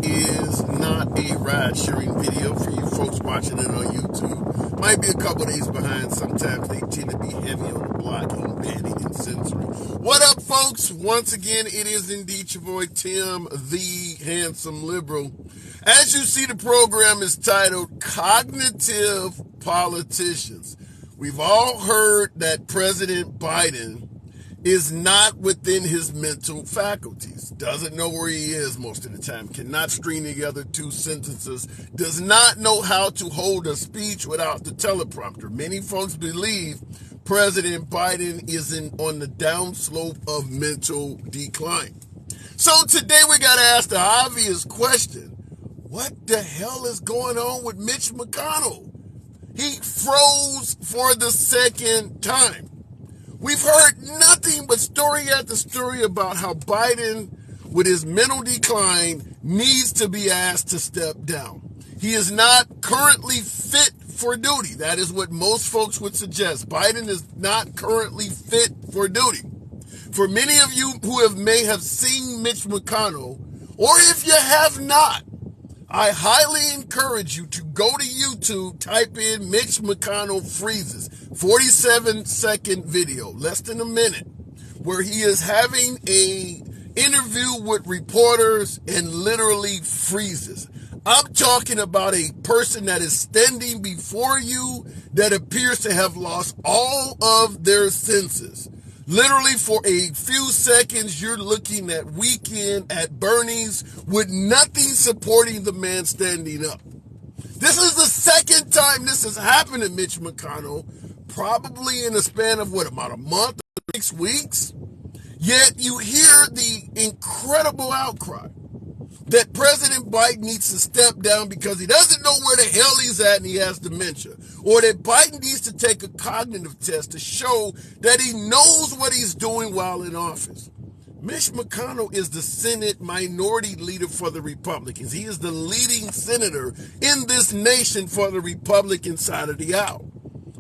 is not a ride-sharing video for you folks watching it on YouTube. Might be a couple days behind. Sometimes they tend to be heavy on the blocking, banning, and censoring. What up, folks? Once again, it is indeed your boy Tim, the handsome liberal. As you see, the program is titled Cognitive Politicians. We've all heard that President Biden is not within his mental faculties, doesn't know where he is most of the time, cannot string together two sentences, does not know how to hold a speech without the teleprompter. Many folks believe President Biden is on the downslope of mental decline. So today we got to ask the obvious question: what the hell is going on with Mitch McConnell? He froze for the second time. We've heard nothing but story after story about how Biden, with his mental decline, needs to be asked to step down. He is not currently fit for duty. That is what most folks would suggest. Biden is not currently fit for duty. For many of you who may have seen Mitch McConnell, or if you have not, I highly encourage you to go to YouTube, type in Mitch McConnell freezes, 47-second video, less than a minute, where he is having a interview with reporters and literally freezes. I'm talking about a person that is standing before you that appears to have lost all of their senses. Literally for a few seconds, you're looking at Weekend at Bernie's with nothing supporting the man standing up. This is the second time this has happened to Mitch McConnell, probably in a span of about a month or 6 weeks. Yet you hear the incredible outcry that President Biden needs to step down because he doesn't know where the hell he's at and he has dementia. Or that Biden needs to take a cognitive test to show that he knows what he's doing while in office. Mitch McConnell is the Senate minority leader for the Republicans. He is the leading senator in this nation for the Republican side of the aisle.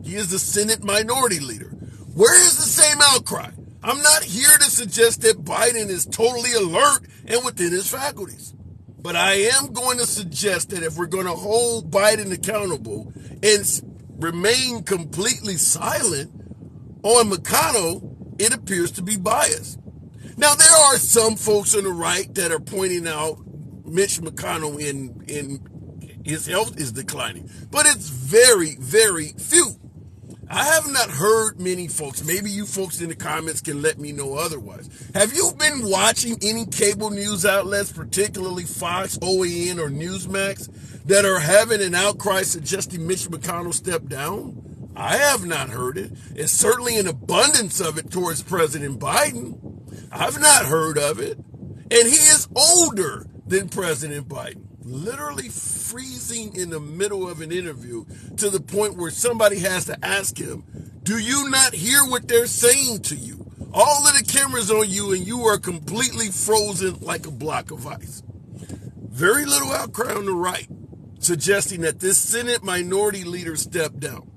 He is the Senate minority leader. Where is the same outcry? I'm not here to suggest that Biden is totally alert and within his faculties. But I am going to suggest that if we're going to hold Biden accountable and remain completely silent on McConnell, it appears to be biased. Now, there are some folks on the right that are pointing out Mitch McConnell in his health is declining, but it's very, very few. I have not heard many folks, maybe you folks in the comments can let me know otherwise. Have you been watching any cable news outlets, particularly Fox, OAN, or Newsmax, that are having an outcry suggesting Mitch McConnell step down? I have not heard it. It's certainly an abundance of it towards President Biden. I've not heard of it. And he is older than President Biden. Literally freezing in the middle of an interview to the point where somebody has to ask him, do you not hear what they're saying to you? All of the cameras on you and you are completely frozen like a block of ice. Very little outcry on the right suggesting that this Senate minority leader stepped down.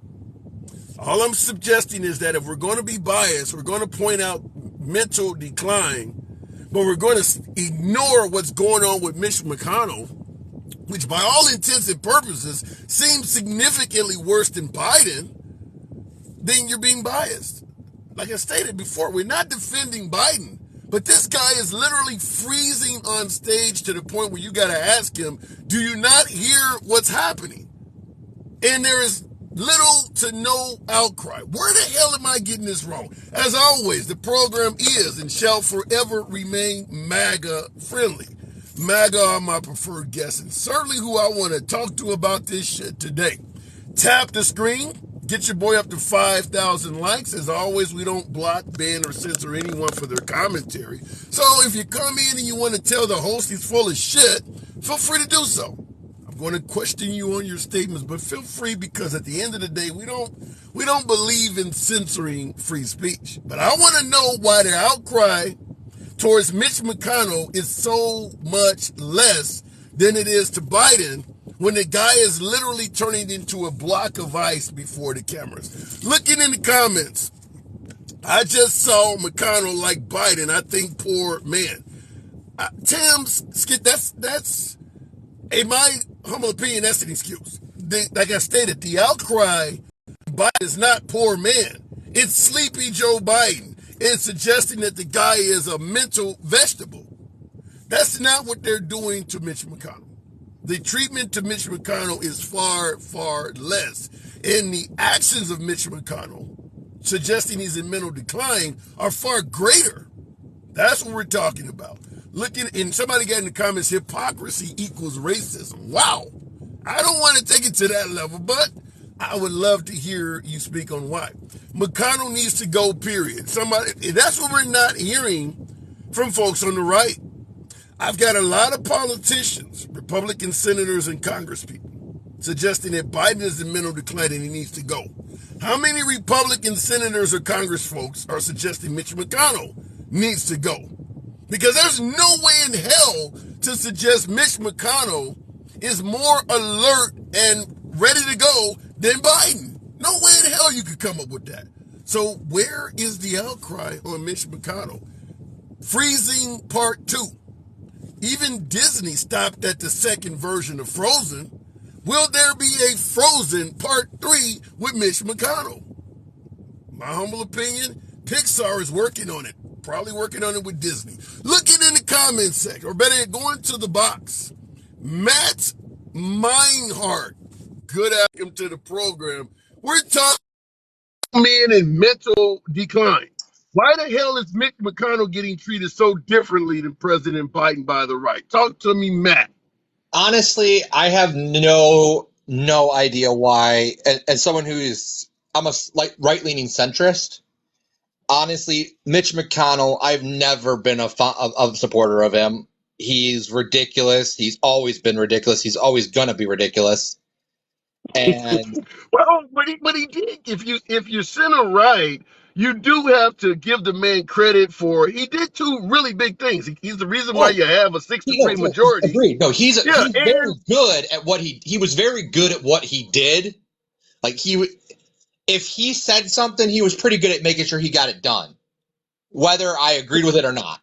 All I'm suggesting is that if we're going to be biased, we're going to point out mental decline, but we're going to ignore what's going on with Mitch McConnell, which by all intents and purposes seems significantly worse than Biden, then you're being biased. Like I stated before, we're not defending Biden, but this guy is literally freezing on stage to the point where you got to ask him, do you not hear what's happening? And there is little to no outcry. Where the hell am I getting this wrong? As always, the program is and shall forever remain MAGA friendly. MAGA are my preferred guests, and certainly who I want to talk to about this shit today. Tap the screen, get your boy up to 5,000 likes. As always, we don't block, ban, or censor anyone for their commentary. So if you come in and you want to tell the host he's full of shit, feel free to do so. I'm going to question you on your statements, but feel free, because at the end of the day, we don't believe in censoring free speech. But I want to know why the outcry towards Mitch McConnell is so much less than it is to Biden when the guy is literally turning into a block of ice before the cameras. Looking in the comments, I just saw McConnell like Biden. I think poor man. Tim, that's In my humble opinion, that's an excuse. Like I stated, the outcry Biden is not poor man. It's sleepy Joe Biden. It's suggesting that the guy is a mental vegetable. That's not what they're doing to Mitch McConnell. The treatment to Mitch McConnell is far, far less. And the actions of Mitch McConnell, suggesting he's in mental decline, are far greater. That's what we're talking about. Looking, and somebody got in the comments, hypocrisy equals racism. Wow. I don't want to take it to that level, but I would love to hear you speak on why. McConnell needs to go, period. That's what we're not hearing from folks on the right. I've got a lot of politicians, Republican senators and congresspeople, suggesting that Biden is in mental decline and he needs to go. How many Republican senators or congress folks are suggesting Mitch McConnell needs to go? Because there's no way in hell to suggest Mitch McConnell is more alert and ready to go than Biden. No way in hell you could come up with that. So where is the outcry on Mitch McConnell? Freezing Part 2. Even Disney stopped at the second version of Frozen. Will there be a Frozen Part 3 with Mitch McConnell? My humble opinion, Pixar is working on it. Probably working on it with Disney. Looking in the comments section, or better yet, going to the box. Matt Meinhardt. Good welcome to the program. We're talking men in mental decline. Why the hell is Mitch McConnell getting treated so differently than President Biden by the right? Talk to me, Matt. Honestly, I have no idea why. As someone who is, I'm a right-leaning centrist. Honestly, Mitch McConnell, I've never been a supporter of him. He's ridiculous. He's always been ridiculous. He's always gonna be ridiculous. And well, but he did. If you're center right, you do have to give the man credit for he did two really big things. He's the reason why you have a 6-3 majority. Agreed. No, he's very good at what he was very good at what he did. Like if he said something, he was pretty good at making sure he got it done, whether I agreed with it or not.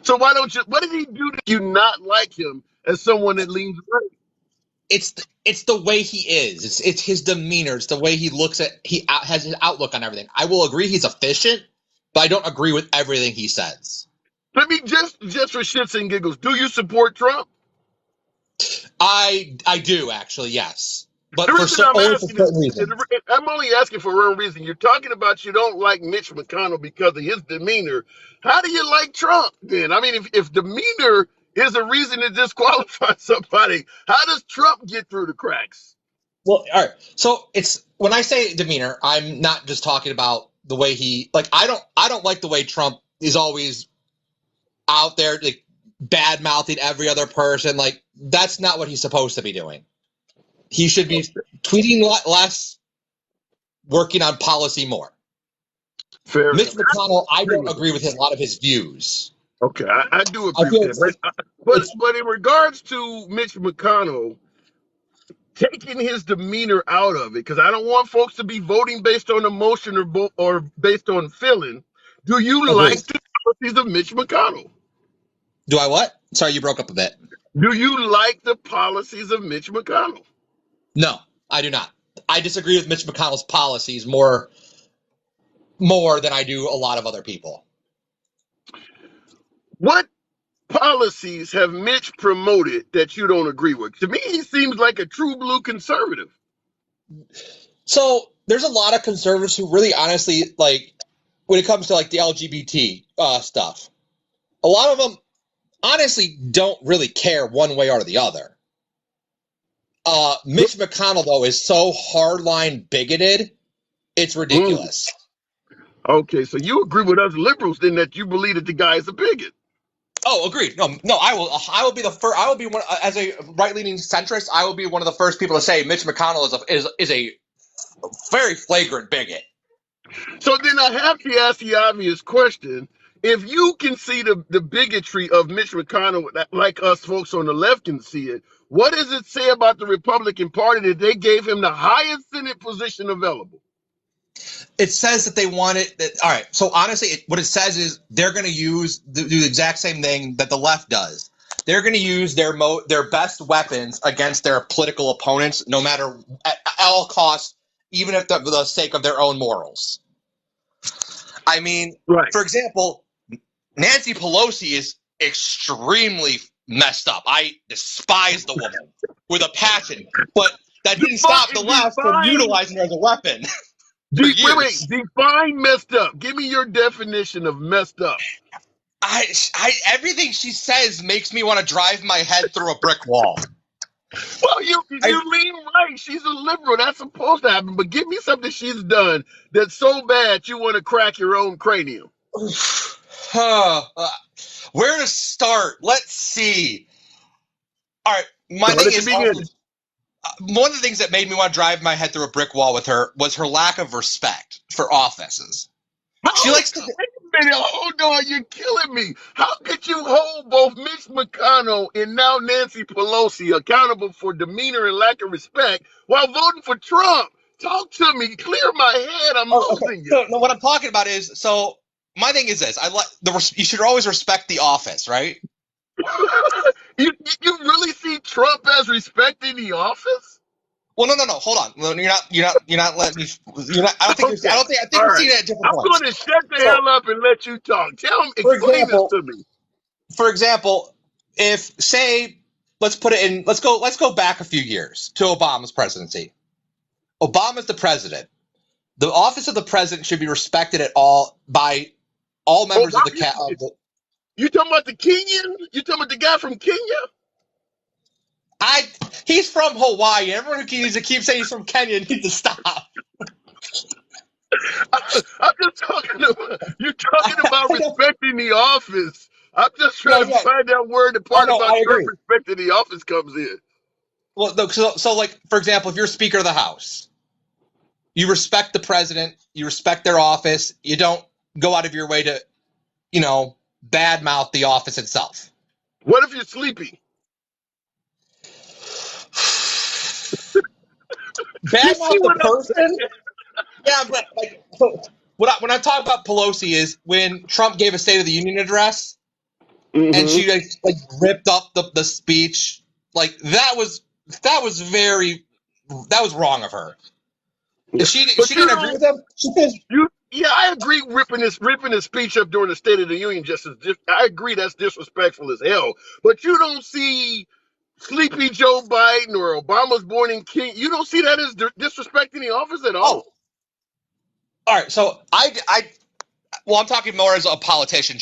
So why don't you? What did he do that you not like him as someone that leans right? It's the way he is. It's his demeanor. It's the way he looks at. He has his outlook on everything. I will agree he's efficient, but I don't agree with everything he says. Let me just for shits and giggles. Do you support Trump? I do actually, yes. But the reason only for certain reasons. I'm only asking for one reason. You're talking about you don't like Mitch McConnell because of his demeanor. How do you like Trump then? I mean, if demeanor is a reason to disqualify somebody, how does Trump get through the cracks? Well, all right. So it's when I say demeanor, I'm not just talking about the way he I don't like the way Trump is always out there like bad mouthing every other person. Like that's not what he's supposed to be doing. He should be tweeting less, working on policy more. Fair Mitch enough. McConnell, I don't agree with a lot of his views. Okay, I do agree with that. But in regards to Mitch McConnell, taking his demeanor out of it, because I don't want folks to be voting based on emotion or based on feeling. Do you like the policies of Mitch McConnell? Do I what? Sorry, you broke up a bit. Do you like the policies of Mitch McConnell? No, I do not. I disagree with Mitch McConnell's policies more than I do a lot of other people. What policies have Mitch promoted that you don't agree with? To me, he seems like a true blue conservative. So there's a lot of conservatives who really honestly, like, when it comes to like the LGBT stuff, a lot of them honestly don't really care one way or the other. Mitch McConnell, though, is so hardline bigoted, it's ridiculous. Okay, so you agree with us liberals then that you believe that the guy is a bigot? Oh, agreed. No, I will be the first. I will be one as a right-leaning centrist. I will be one of the first people to say Mitch McConnell is a very flagrant bigot. So then I have to ask the obvious question. If you can see the bigotry of Mitch McConnell like us folks on the left can see it, what does it say about the Republican Party that they gave him the highest Senate position available? It says that they want it. All right. So honestly, what it says is they're going to do the exact same thing that the left does. they're going to use their best weapons against their political opponents, no matter at all costs, even if for the sake of their own morals. I mean, Right. for example, Nancy Pelosi is extremely messed up. I despise the woman with a passion, but that didn't stop the left from Define, utilizing her as a weapon for wait, years. define messed up. Give me your definition of messed up. Everything she says makes me want to drive my head through a brick wall. Well, you I, lean right. She's a liberal. That's supposed to happen. But give me something she's done that's so bad you want to crack your own cranium. where to start? Let's see. All right, my Start thing at the is also beginning. one of the things that made me want to drive my head through a brick wall with her was her lack of respect for offices. She How? likes to. Wait a minute. Hold on. You're killing me. How could you hold both Mitch McConnell and now Nancy Pelosi accountable for demeanor and lack of respect while voting for Trump? Talk to me. Clear my head. I'm Oh, okay. losing you. So no, what I'm talking about is my thing is this: I like you should always respect the office, right? you really see Trump as respecting the office? Well, no. Hold on. No, you're not letting me. You're not. I don't think you're. Okay. I think All we're right. seeing it at different I'm points. going to shut the So, hell up and let you talk. for Explain this example, to me. if say let's put it in. Let's go back a few years to Obama's presidency. Obama's the president. The office of the president should be respected by all members of the. You talking about the Kenyan? You talking about the guy from Kenya? He's from Hawaii. Everyone who needs to keep saying he's from Kenya needs to stop. I'm just talking about you talking about respecting the office. I'm just trying to find out where the Oh part no, about I Trump agree. respecting the office comes in. Well, so like for example, if you're Speaker of the House, you respect the president, you respect their office, you don't go out of your way to, badmouth the office itself. What if you're sleepy? You see Badmouth the what I'm person? Yeah, but when I talk about Pelosi is when Trump gave a State of the Union address saying? and she like ripped up the speech, like that was wrong of her. Yeah. She But you didn't agree don't. with him. She says, Yeah, I agree. Ripping his speech up during the State of the Union I agree that's disrespectful as hell. But you don't see Sleepy Joe Biden or Obama's born in King. You don't see that as disrespecting the office at "Oh, all. all right." So I'm talking more as a politician.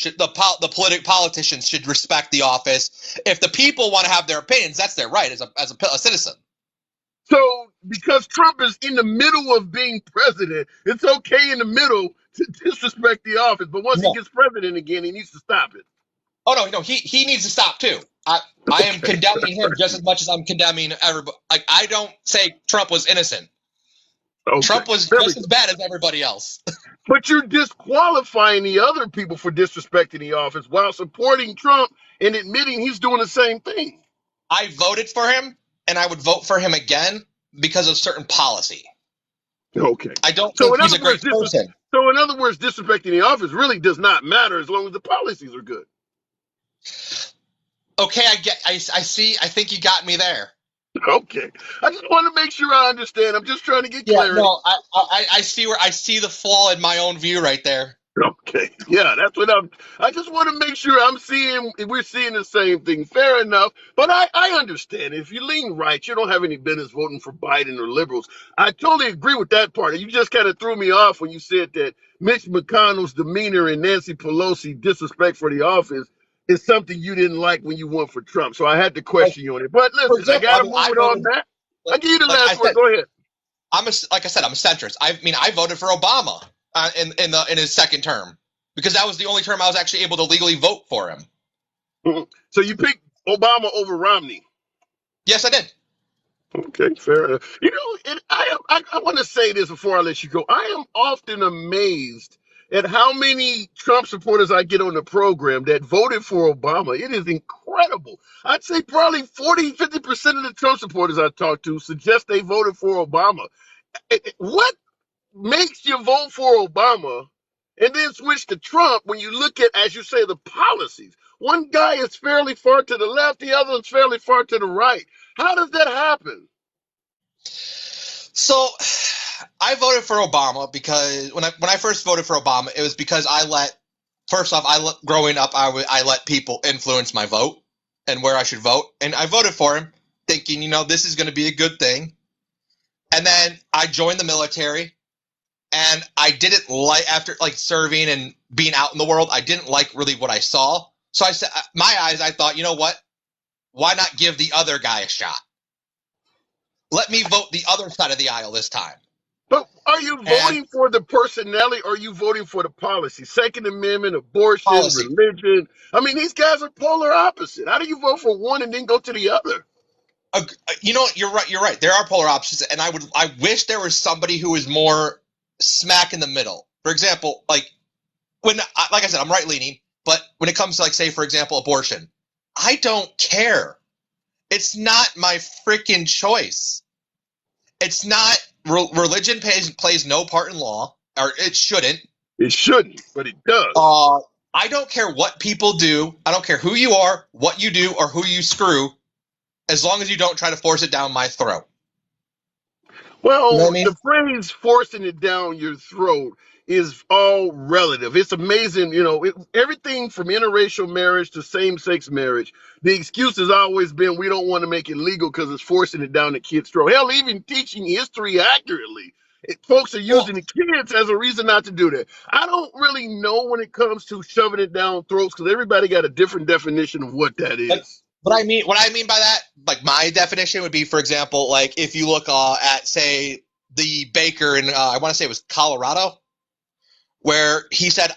Politicians should respect the office. If the people want to have their opinions, that's their right as a citizen. So because Trump is in the middle of being president, it's okay in the middle to disrespect the office. But once he No. gets president again, he needs to stop it. Oh no, he needs to stop too. I am condemning him just as much as I'm condemning everybody. Like I don't say Trump was innocent. Okay. Trump was There we just go. as bad as everybody else. But you're disqualifying the other people for disrespecting the office while supporting Trump and admitting he's doing the same thing. I voted for him, and I would vote for him again because of certain policy. Okay. I don't So think in he's other a words, great person. disrespecting the office really does not matter as long as the policies are good. Okay, I see. I think you got me there. Okay. I just want to make sure I understand. I'm just trying to get Yeah, clarity. no, I see the flaw in my own view right there. Okay. Yeah, that's what I just want to make sure we're seeing the same thing. Fair enough. But I understand. If you lean right, you don't have any business voting for Biden or liberals. I totally agree with that part. You just kind of threw me off when you said that Mitch McConnell's demeanor and Nancy Pelosi disrespect for the office is something you didn't like when you went for Trump. So I had to Like question you on it. But for listen, I example, I gotta mean, move I it on voted back. I like give you the like I last word. said. Go ahead. Like I said, I'm a centrist. I voted for Obama in his second term because that was the only term I was actually able to legally vote for him. Mhm. So you picked Obama over Romney. Yes, I did. Okay, fair enough. I want to say this before I let you go. I am often amazed at how many Trump supporters I get on the program that voted for Obama. It is incredible. I'd say probably 40, 50% of the Trump supporters I talk to suggest they voted for Obama. What makes you vote for Obama and then switch to Trump when you look at, as you say, the policies? One guy is fairly far to the left, the other is fairly far to the right. How does that happen? So I voted for Obama because when I first voted for Obama, it was because growing up, I let people influence my vote and where I should vote. And I voted for him thinking, this is going to be a good thing. And then I joined the military, and I didn't like, after like serving and being out in the world, I didn't like really what I saw. So I said, I thought, you know what? Why not give the other guy a shot? Let me vote the other side of the aisle this time. But are you And voting for the personality or are you voting for the policy? Second Amendment, abortion, policy. religion. I mean, these guys are polar opposite. How do you vote for one and then go to the other? You're right. You're right. There are polar opposites, and I wish there was somebody who was more smack in the middle. For example, like I said, I'm right leaning, but when it comes to, like, say, for example, abortion, I don't care. It's not my freaking choice. It's not. Religion plays no part in law, or it shouldn't. It shouldn't, but it does. I don't care what people do. I don't care who you are, what you do, or who you screw, as long as you don't try to force it down my throat. You know what Well, I mean? the phrase forcing it down your throat is all relative. It's amazing, everything from interracial marriage to same sex marriage. The excuse has always been we don't want to make it legal because it's forcing it down the kid's throat. Hell, even teaching history accurately, folks are Well, using the kids as a reason not to do that. I don't really know when it comes to shoving it down throats because everybody got a different definition of what that like is. what I mean by that, like, my definition would be, for example, like, if you look at, say, the baker in I want to say it was Colorado, where he said,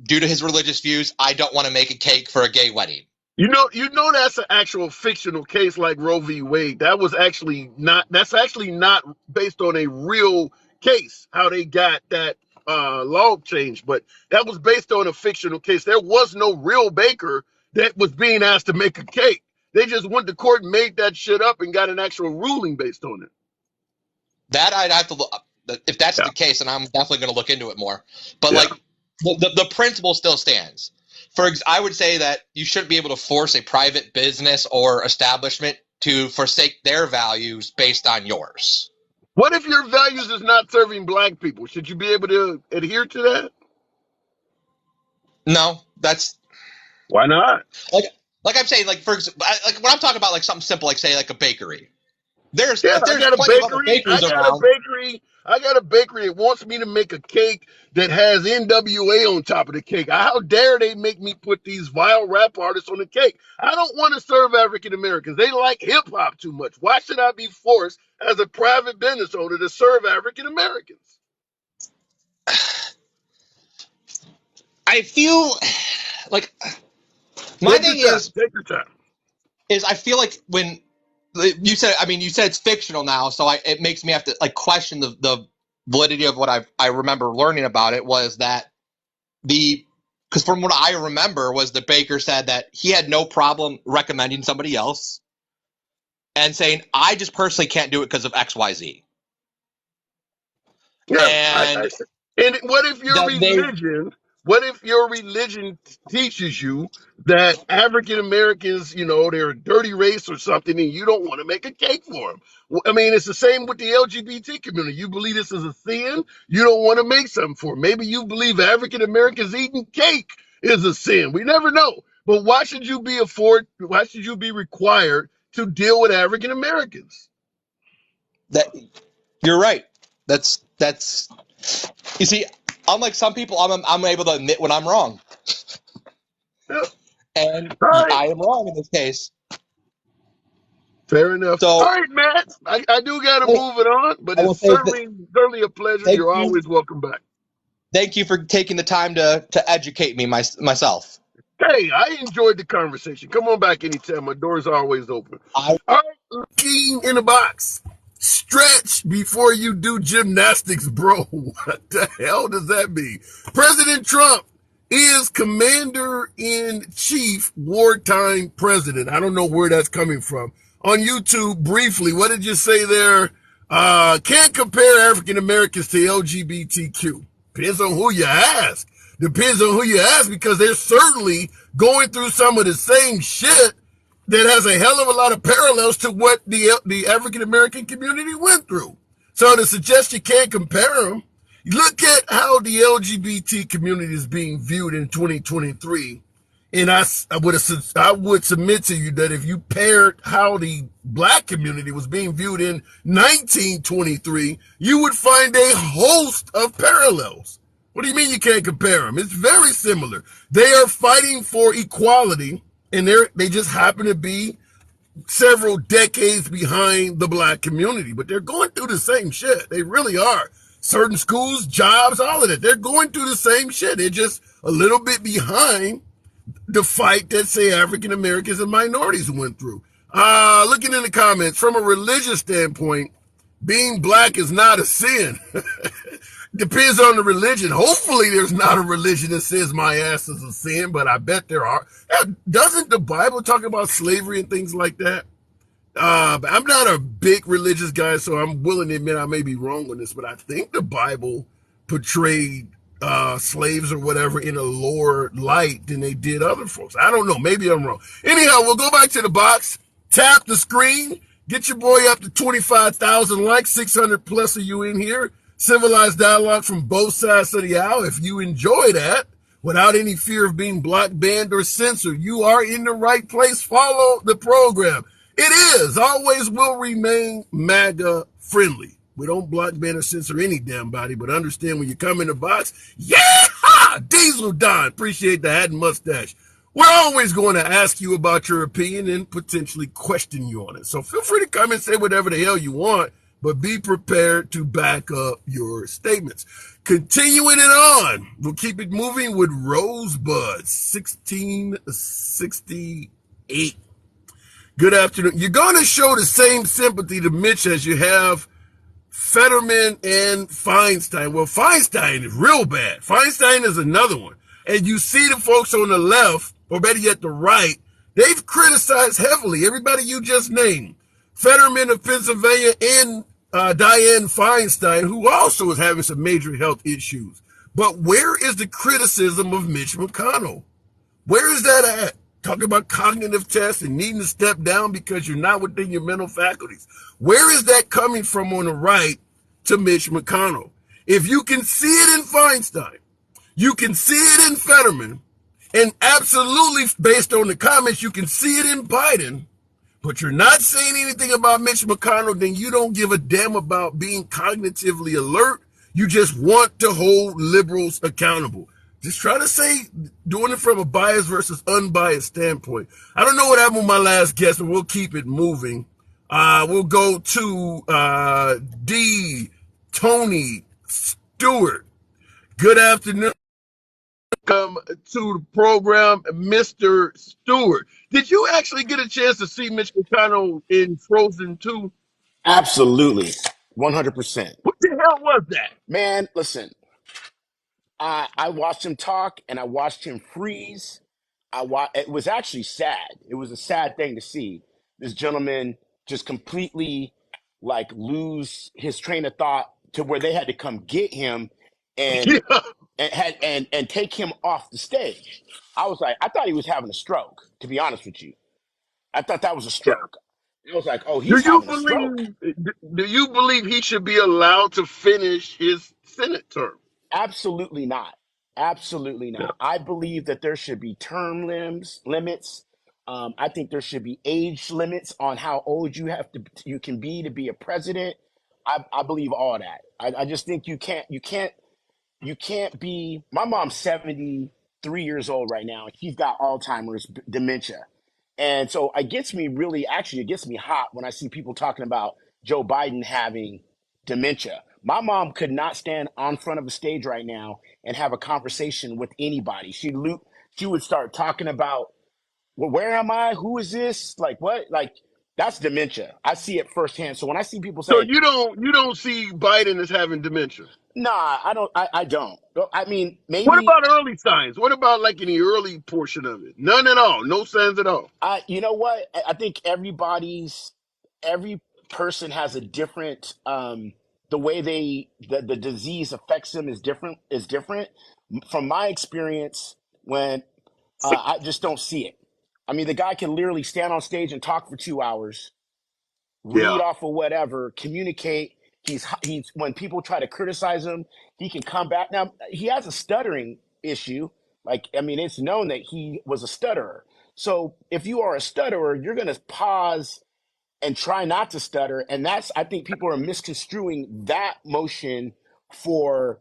due to his religious views, I don't want to make a cake for a gay wedding. You know that's an actual fictional case like Roe v. Wade. That's actually not based on a real case, how they got that law changed, but that was based on a fictional case. There was no real baker that was being asked to make a cake. They just went to court and made that shit up and got an actual ruling based on it. That I'd have to look up. If that's Yeah. the case, and I'm definitely going to look into it more. But, Yeah. like, the principle still stands. I would say that you shouldn't be able to force a private business or establishment to forsake their values based on yours. What if your values is not serving black people? Should you be able to adhere to that? No, that's Why not? like I'm saying, like, like when I'm talking about, like, something simple, like, say, like a bakery. Yeah, There's plenty of other bakeries around. I got a bakery that wants me to make a cake that has NWA on top of the cake. How dare they make me put these vile rap artists on the cake? I don't want to serve African Americans. They like hip hop too much. Why should I be forced as a private business owner to serve African Americans? I feel like my Take your thing time. Take your time. is I feel like when you said, you said it's fictional now, so it makes me have to, like, question the validity of what I remember learning about it. Was that because from what I remember was the baker said that he had no problem recommending somebody else and saying, I just personally can't do it because of XYZ. Yeah, And and what if your then they religion? What if your religion teaches you that African Americans, they're a dirty race or something, and you don't want to make a cake for them? I mean, it's the same with the LGBT community. You believe this is a sin, you don't want to make something for them. Maybe you believe African Americans eating cake is a sin. We never know. But why should you be Why should you be required to deal with African Americans? that You're right. That's you see, unlike some people, I'm able to admit when I'm wrong, Yeah. and All right. I am wrong in this case. Fair enough. All So right, Matt. I do got to hey, move it on, but I will it's say certainly a pleasure. thank You're you, always welcome back. thank you for taking the time to educate me myself. Hey, I enjoyed the conversation. Come on back anytime. My door's always open. I All right, King in the box. Stretch before you do gymnastics, bro. What the hell does that mean? President Trump is commander in chief, wartime president. I don't know where that's coming from. On YouTube, briefly, what did you say there? Can't compare African Americans to LGBTQ. Depends on who you ask. Depends on who you ask, because they're certainly going through some of the same shit that has a hell of a lot of parallels to what the African American community went through. So to suggest you can't compare them, look at how the LGBT community is being viewed in 2023. And I would submit to you that if you paired how the black community was being viewed in 1923, you would find a host of parallels. What do you mean you can't compare them? It's very similar. They are fighting for equality, and they just happen to be several decades behind the black community, but they're going through the same shit. They really are. Certain schools, jobs, all of it. They're going through the same shit. They're just a little bit behind the fight that, say, African Americans and minorities went through. Looking in the comments, from a religious standpoint, being black is not a sin. Depends on the religion. Hopefully there's not a religion that says my ass is a sin, but I bet there are. Doesn't the Bible talk about slavery and things like that? I'm not a big religious guy, so I'm willing to admit I may be wrong on this, but I think the Bible portrayed slaves or whatever in a lower light than they did other folks. I don't know. Maybe I'm wrong. Anyhow, we'll go back to the box, tap the screen, get your boy up to 25,000 likes, 600 plus of you in here. Civilized dialogue from both sides of the aisle. If you enjoy that, without any fear of being blocked, banned, or censored, you are in the right place. Follow the program. It is, always will remain MAGA friendly. We don't block, ban, or censor any damn body, but understand when you come in the box, yeah, Diesel Don, appreciate the hat and mustache. We're always going to ask you about your opinion and potentially question you on it. So feel free to come and say whatever the hell you want, but be prepared to back up your statements. Continuing it on, we'll keep it moving with Rosebud 1668. Good afternoon. You're going to show the same sympathy to Mitch as you have Fetterman and Feinstein. Well, Feinstein is real bad. Feinstein is another one. And you see the folks on the left, or better yet the right, they've criticized heavily everybody you just named. Fetterman of Pennsylvania and Dianne Feinstein, who also is having some major health issues. But where is the criticism of Mitch McConnell? Where is that at? Talking about cognitive tests and needing to step down because you're not within your mental faculties. Where is that coming from on the right to Mitch McConnell? If you can see it in Feinstein, you can see it in Fetterman, and absolutely based on the comments, you can see it in Biden, but you're not saying anything about Mitch McConnell, then you don't give a damn about being cognitively alert. You just want to hold liberals accountable. Just try to say, doing it from a biased versus unbiased standpoint. I don't know what happened with my last guest, but we'll keep it moving. We'll go to Tony Stewart. Good afternoon. Welcome to the program, Mr. Stewart. Did you actually get a chance to see Mitch McConnell in Frozen 2? Absolutely. 100%. What the hell was that? Man, listen, I watched him talk and I watched him freeze. It was actually sad. It was a sad thing to see this gentleman just completely like lose his train of thought to where they had to come get him and Yeah. and take him off the stage. I thought he was having a stroke, to be honest with you. I thought that was a Yeah. stroke. I was like, oh, Do he's you having a stroke. believe do you believe he should be allowed to finish his Senate term? Absolutely not. Absolutely Yeah. not. I believe that there should be limits. I think there should be age limits on how old you can be to be a president. I believe all that. I just think you can't be. My mom's 73 years old right now, and she's got Alzheimer's, dementia. And so it gets me hot when I see people talking about Joe Biden having dementia. My mom could not stand on front of a stage right now and have a conversation with anybody. She would start talking about, well, where am I? Who is this? Like what? Like that's dementia. I see it firsthand. So when I see people So saying, you don't see Biden as having dementia. nah, I don't, I don't. I mean, What maybe about early signs? What about like in the early portion of it? None at all. No signs at all. you know what? I think every person has a different the way the disease affects them is different. From my experience, when I just don't see it. I mean, the guy can literally stand on stage and talk for 2 hours, Yeah. read off of whatever, communicate. He's when people try to criticize him, he can come back. Now he has a stuttering issue. Like, I mean, it's known that he was a stutterer. So if you are a stutterer, you're going to pause and try not to stutter. And that's, I think people are misconstruing that motion for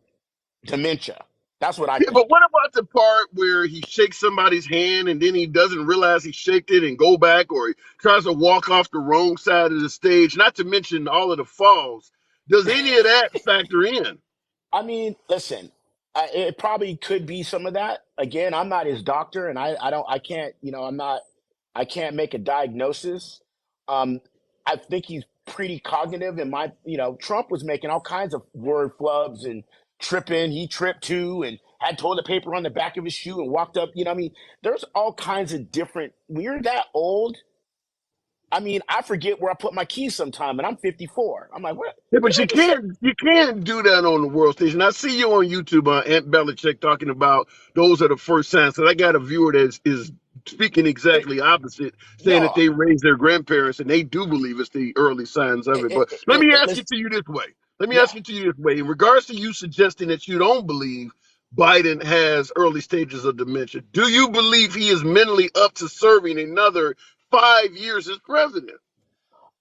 dementia. That's what I Yeah, but think. what about the part where he shakes somebody's hand and then he doesn't realize he shaked it and go back, or he tries to walk off the wrong side of the stage? Not to mention all of the falls. Does any of that factor in? I mean, listen, it probably could be some of that. Again, I'm not his doctor, and I can't, I can't make a diagnosis. Um, I think he's pretty cognitive. And Trump was making all kinds of word flubs and tripping. He tripped too, and had toilet paper on the back of his shoe and walked up. I mean, there's all kinds of different. When you're that old, I mean, I forget where I put my keys sometime, and I'm 54. I'm like, Yeah, what but did I just say? you can't do that on the world station. I see you on YouTube, Aunt Belichick, talking about those are the first signs. So I got a viewer that is speaking It, exactly opposite, saying that no, they raised their grandparents and they do believe it's the early signs of it. But let me ask let's, it to you this way. Let me yeah. ask it to you this way. In regards to you suggesting that you don't believe Biden has early stages of dementia, do you believe he is mentally up to serving another 5 years as president?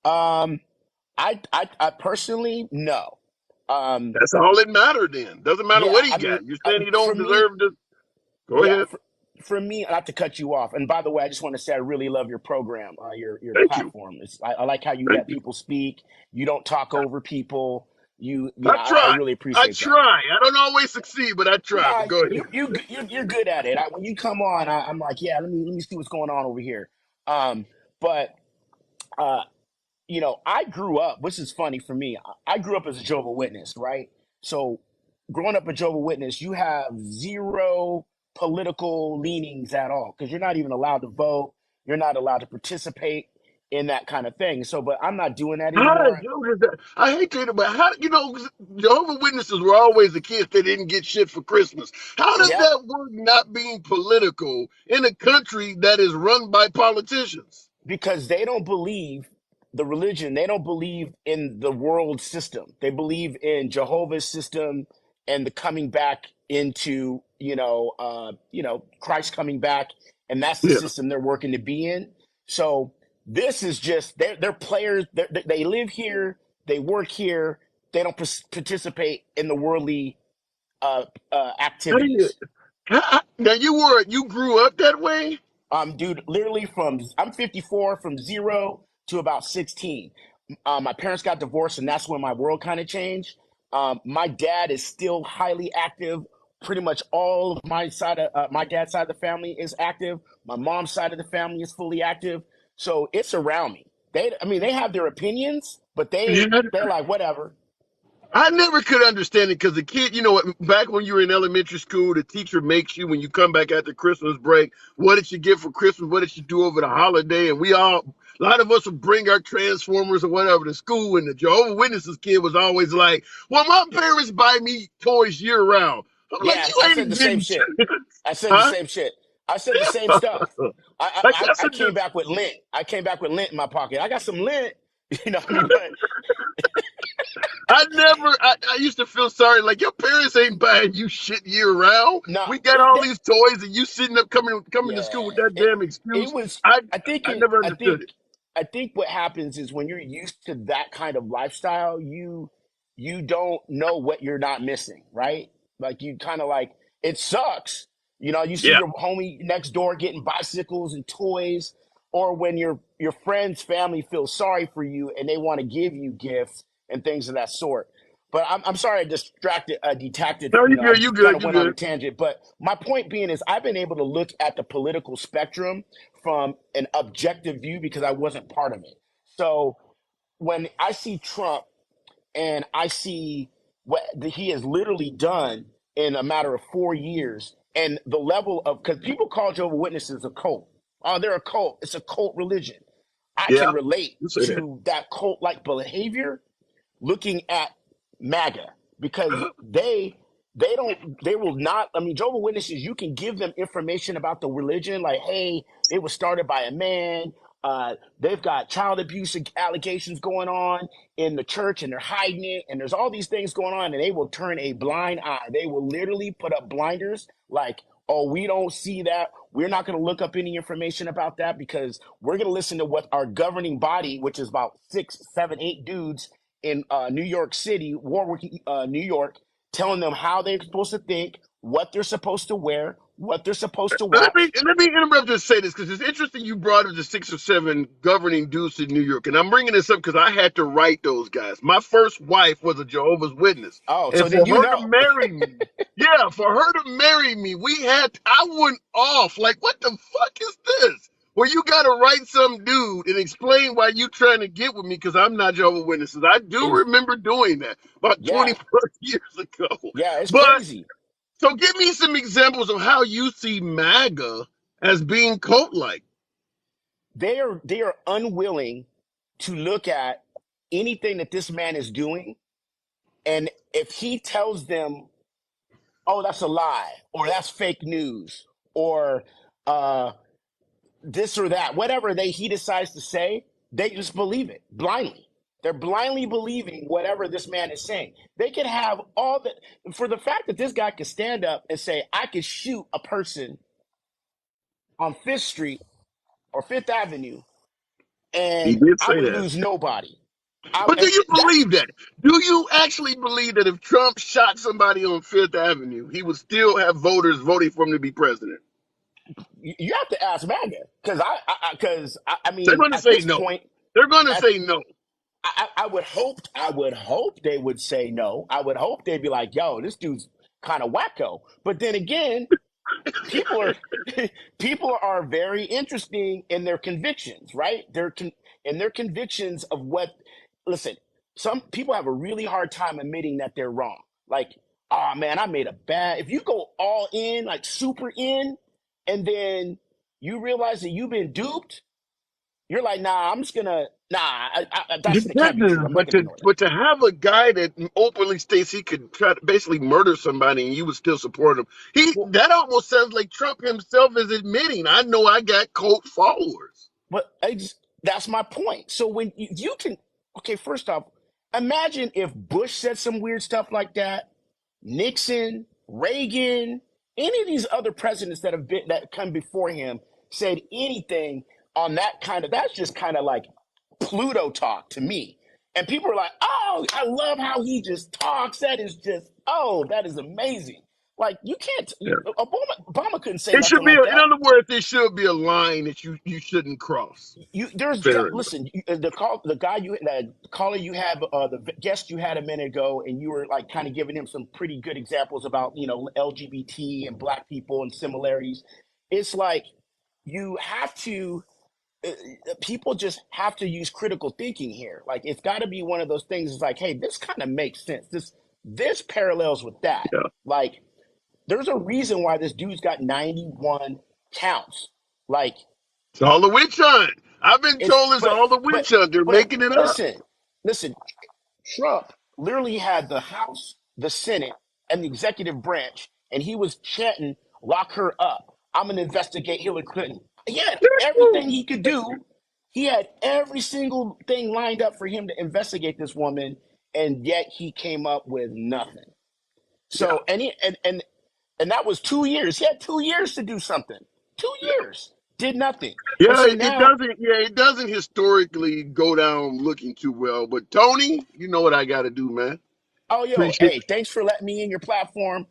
Um, I personally no. Um, That's all that mattered then. Doesn't matter yeah, what he I mean, got. You're saying he for don't me, deserve to. Go yeah, ahead. for me, not to cut you off. And by the way, I just want to say I really love your program, your Thank you. platform. I like how you Thank let you. people speak. You don't talk over people. I I try. really I appreciate that. try. I don't always succeed, but I try. Nah, But go ahead. you're good at it. When you come on, I'm like, yeah, let me see what's going on over here. But uh, I grew up, which is funny for me. I grew up as a Jehovah Witness, right? So, growing up a Jehovah Witness, you have zero political leanings at all because you're not even allowed to vote. You're not allowed to participate in that kind of thing. So, but I'm not doing that How anymore. does that? I hate to, but how Jehovah Witnesses were always the kids that didn't get shit for Christmas. How does Yep. that work? Not being political in a country that is run by politicians. Because they don't believe the religion, they don't believe in the world system, they believe in Jehovah's system and the coming back into Christ coming back, and that's the Yeah. system they're working to be in. So this is just they're players. They live here, they work here, they don't participate in the worldly How do you? activities. Now you grew up that way. Dude, literally I'm 54, from zero to about 16. My parents got divorced, and that's when my world kind of changed. My dad is still highly active. Pretty much all of my dad's side of the family is active. My mom's side of the family is fully active. So it's around me. They have their opinions, but Yeah. they're like whatever. I never could understand it because the kid, back when you were in elementary school, the teacher makes you, when you come back after Christmas break, what did you get for Christmas? What did you do over the holiday? And a lot of us would bring our Transformers or whatever to school. And the Jehovah Witnesses kid was always like, well, my parents buy me toys year round. I'm like, Yeah, you I said ain't the same getting shit. shit. I said the Huh? same shit. I said the same stuff. That's I a came back with lint. I came back with lint in my pocket. I got some lint, you know what I mean? But I used to feel sorry, like your parents ain't buying you shit year round. no, We got all these toys and you sitting up coming to yeah, school with that it damn it excuse. was. I I think I it. never understood it. I think what happens is when you're used to that kind of lifestyle, you don't know what you're not missing, right? Like you kind of like it sucks. You see Yeah. your homie next door getting bicycles and toys, or when your friend's family feels sorry for you and they want to give you gifts and things of that sort. But I'm sorry I detacted. No, you I good, you kind good, of you went on a good. tangent. But my point being is I've been able to look at the political spectrum from an objective view because I wasn't part of it. So when I see Trump and I see what he has literally done in a matter of 4 years, and the level of, because people call Jehovah Witnesses a cult. Oh, they're a cult. It's a cult religion. I Yeah. can relate You say that. to that cult like behavior looking at MAGA because they will not. I mean, Jehovah's Witnesses, you can give them information about the religion, like, hey, it was started by a man. They've got child abuse allegations going on in the church, and they're hiding it, and there's all these things going on, and they will turn a blind eye. They will literally put up blinders, like, oh, we don't see that. We're not going to look up any information about that because we're going to listen to what our governing body, which is about 6, 7, 8 dudes in New York City, Warwick, New York, telling them how they're supposed to think, what they're supposed to wear, what they're supposed to watch. Let me interrupt and say this because it's interesting you brought up the 6 or 7 governing dudes in New York, and I'm bringing this up because I had to write those guys. My first wife was a Jehovah's Witness, Oh, and so for then you her to know. marry me, yeah, for her to marry me, I went off like, what the fuck is this? Well, you got to write some dude and explain why you trying to get with me because I'm not Jehovah's Witnesses. I do Is remember doing that about yeah, 20 plus years ago, yeah, it's but. crazy. So give me some examples of how you see MAGA as being cult-like. They are unwilling to look at anything that this man is doing, and if he tells them, "Oh, that's a lie," or "That's fake news," or uh, this or that, whatever he decides to say, they just believe it blindly. They're blindly believing whatever this man is saying. They could have all the for the fact that this guy could stand up and say, "I could shoot a person on Fifth Street or Fifth Avenue, He and did I say would that. lose nobody." I, But do and you that's believe that? Do you actually believe that if Trump shot somebody on Fifth Avenue, he would still have voters voting for him to be president? you have to ask MAGA because I They're mean going to at say this no. point, They're going to at say no. I would hope they would say no. I would hope they'd be like, "Yo, this dude's kind of wacko." But then again, people are people are very interesting in their convictions, right? In their convictions of what. Listen, some people have a really hard time admitting that they're wrong. Like, oh man, I made a bad. If you go all in, like super in, and then you realize that you've been duped, you're like, nah, I'm just gonna, nah, that can't be true. Depends, I'm not gonna ignore that. but to have a guy that openly states he could try to basically murder somebody and you would still support him, Well, that almost sounds like Trump himself is admitting, I know I got cult followers. but that's my point. So when you can, okay, first off, imagine if Bush said some weird stuff like that, Nixon, Reagan, any of these other presidents that come before him said anything on that kind of, that's just kind of like Pluto talk to me. And people are like, oh, I love how he just talks. That is just, oh, that is amazing. Like you can't, Obama couldn't say It should nothing be, like in that. other words, there should be a line that you shouldn't cross. Fair enough. Listen, the caller you had, the guest you had a minute ago, and you were like kind of giving him some pretty good examples about LGBT and black people and similarities. It's like you have to people just have to use critical thinking here. Like it's got to be one of those things. It's like, hey, this kind of makes sense. This parallels with that. Yeah. Like there's a reason why this dude's got 91 counts. Like It's all the witch hunt. I've been it's told it's all the but witch hunt. They're but making it up. listen. Trump literally had the House, the Senate, and the executive branch, and he was chanting, "Lock her up. I'm gonna investigate Hillary Clinton." He had everything he could do. He had every single thing lined up for him to investigate this woman, and yet he came up with nothing. Yeah. So and that was 2 years. He had 2 years to do something. 2 years did nothing. And Yeah, so it now, doesn't. Yeah, it doesn't historically go down looking too well. But Tony, you know what I got to do, man. oh yo, Appreciate. hey, thanks for letting me in your platform.